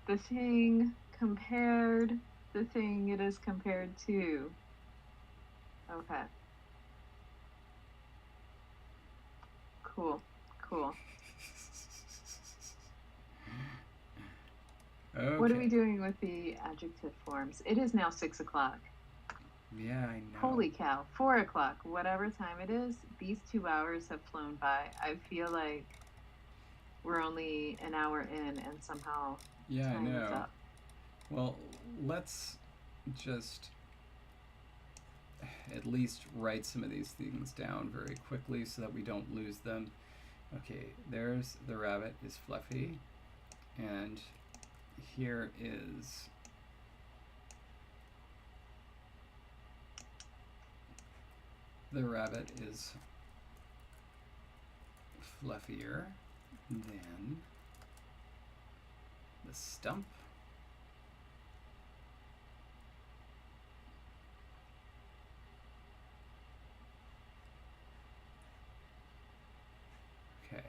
the thing compared, the thing it is compared to. Okay. Cool. Okay. What are we doing with the adjective forms? It is now 6 o'clock. Yeah, I know. Holy cow. 4 o'clock. Whatever time it is, these 2 hours have flown by. I feel like we're only an hour in and somehow Yeah, I time is know. up. Well, let's just at least write some of these things down very quickly so that we don't lose them. Okay, there's the rabbit is fluffy, and here is the rabbit is fluffier than the stump. Okay.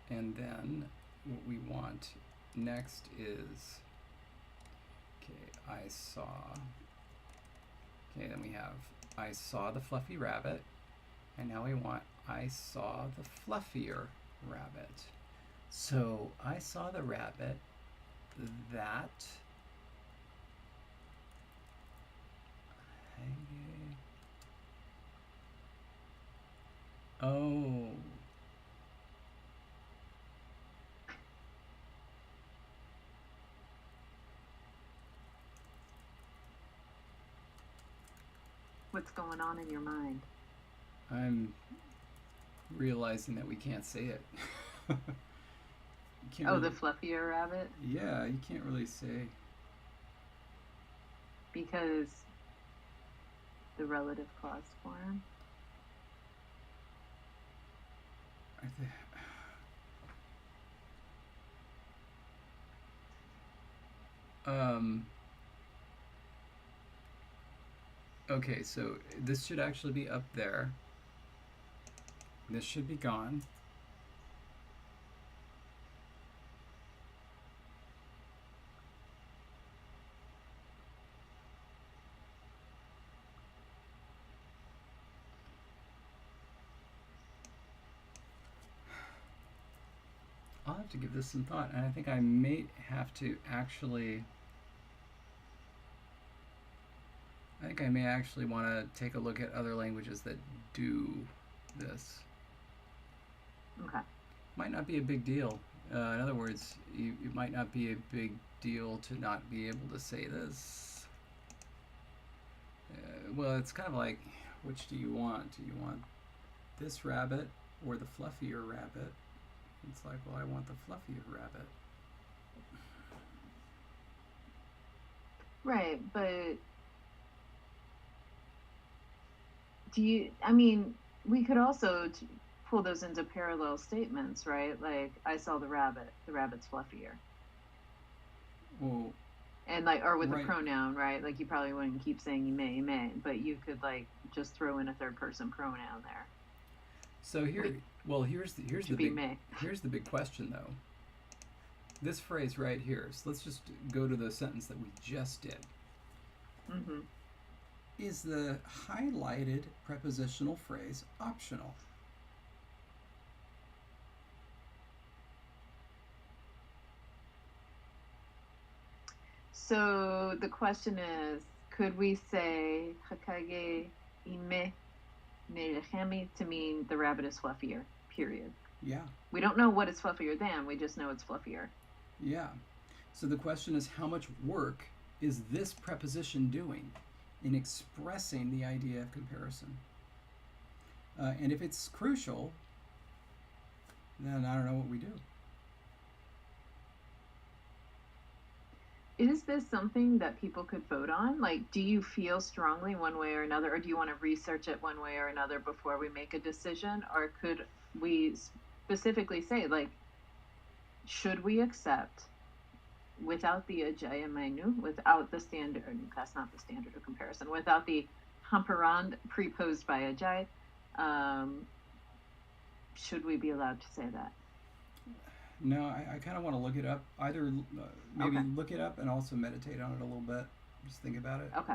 And then what we want next is, okay, I saw. Okay, then we have I saw the fluffy rabbit, and now we want I saw the fluffier rabbit. So I saw the rabbit that oh. What's going on in your mind? I'm realizing that we can't say it. You can't Oh, really, the fluffier rabbit? yeah, you can't really say. Because the relative clause form. I th- okay, so this should actually be up there. This should be gone. I'll have to give this some thought, and I think I may have to actually. I think I may actually want to take a look at other languages that do this. Okay. Might not be a big deal. In other words, it might not be a big deal to not be able to say this. Well, it's kind of like, which do you want? Do you want this rabbit or the fluffier rabbit? It's like, well, I want the fluffier rabbit. Right, but do you, I mean, we could also pull those into parallel statements, right? Like, I saw the rabbit's fluffier. Well, And like, or with right. a pronoun, right? Like, you probably wouldn't keep saying you may, but you could like just throw in a third person pronoun there. So here, well, here's the Should be may. here's the big question though. This phrase right here. So let's just go to the sentence that we just did. Mm-hmm. Is the highlighted prepositional phrase optional? So the question is, could we say Hakage ime nerehemi to mean the rabbit is fluffier, period? Yeah. We don't know what is fluffier than, we just know it's fluffier. Yeah. So the question is, how much work is this preposition doing in expressing the idea of comparison? And if it's crucial, then I don't know what we do. Is this something that people could vote on? Like, do you feel strongly one way or another, or do you want to research it one way or another before we make a decision? Or could we specifically say, like, should we accept without the ajay and menu, without the standard, that's not the standard of comparison, without the hamparand preposed by ajay, should we be allowed to say that? No, I kind of want to look it up. Either maybe Okay. look it up and also meditate on it a little bit. Just think about it. Okay.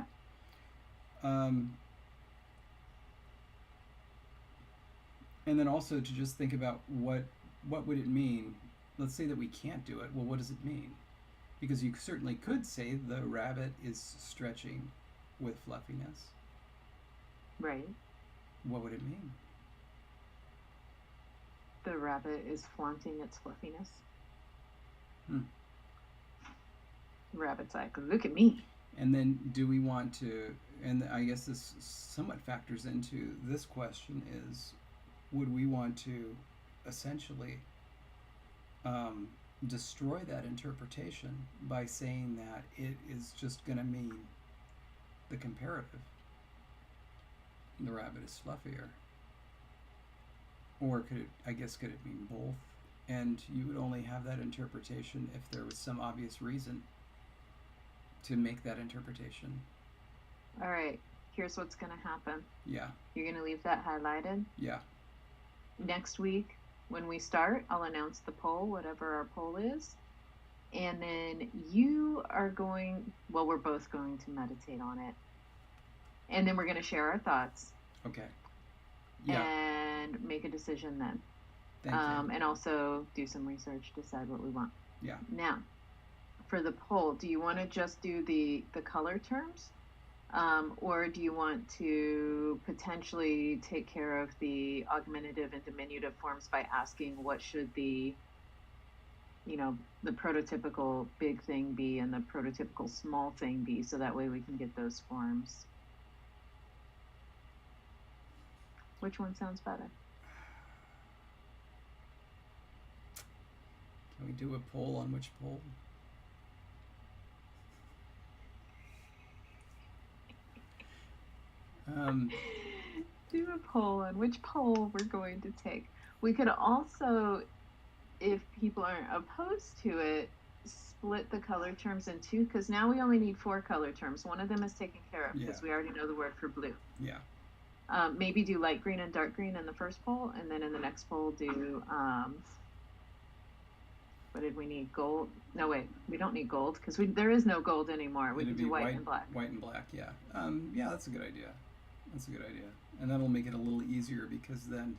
And then also to just think about what would it mean. Let's say that we can't do it. Well, what does it mean? Because you certainly could say the rabbit is stretching with fluffiness. Right. What would it mean? The rabbit is flaunting its fluffiness. Hmm. The rabbit's like, look at me. And then do we want to, and I guess this somewhat factors into this question is, would we want to essentially destroy that interpretation by saying that it is just going to mean the comparative? The rabbit is fluffier. Or could it mean both? And you would only have that interpretation if there was some obvious reason to make that interpretation. All right, here's what's going to happen. Yeah. You're going to leave that highlighted. Yeah. Next week, when we start, I'll announce the poll, whatever our poll is. And then you are we're both going to meditate on it. And then we're going to share our thoughts. Okay. Yeah. And make a decision then. Thank you. And also do some research, decide what we want. Yeah. Now, for the poll, do you want to just do the color terms? Or do you want to potentially take care of the augmentative and diminutive forms by asking what should the prototypical big thing be and the prototypical small thing be, so that way we can get those forms? Which one sounds better? Can we do a poll on which poll? Do a poll on which poll we're going to take. We could also, if people aren't opposed to it, split the color terms in two, because now we only need 4 color terms. One of them is taken care of because we already know the word for blue. Yeah. Maybe do light green and dark green in the first poll, and then in the next poll do what did we need? Gold? No, wait, we don't need gold because there is no gold anymore. We can do white and black. White and black, yeah. Yeah, that's a good idea. That's a good idea. And that'll make it a little easier because then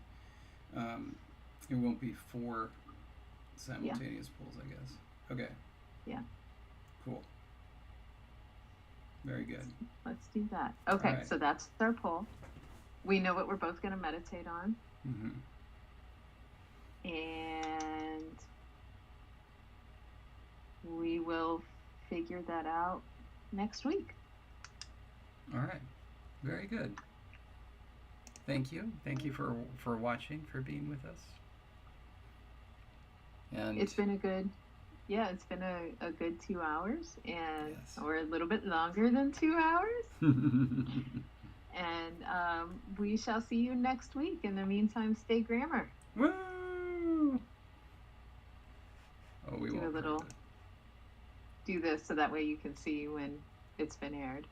it won't be 4 simultaneous polls, I guess. Okay. Yeah. Cool. Very good. Let's do that. Okay, right. So that's our poll. We know what we're both going to meditate on. Mm-hmm. And we will figure that out next week. All right. Very good. Thank you. Thank you for watching, for being with us. And it's been a good 2 hours, and yes. Or a little bit longer than 2 hours. And we shall see you next week. In the meantime, stay grammar. Woo! Oh, we do won't a little. Do this so that way you can see when it's been aired.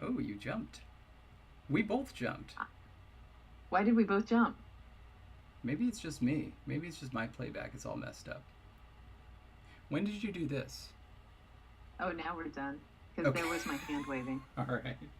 Oh, you jumped. We both jumped. Why did we both jump? Maybe it's just me. Maybe it's just my playback. It's all messed up. When did you do this? Oh, now we're done. Because there was my hand waving. All right.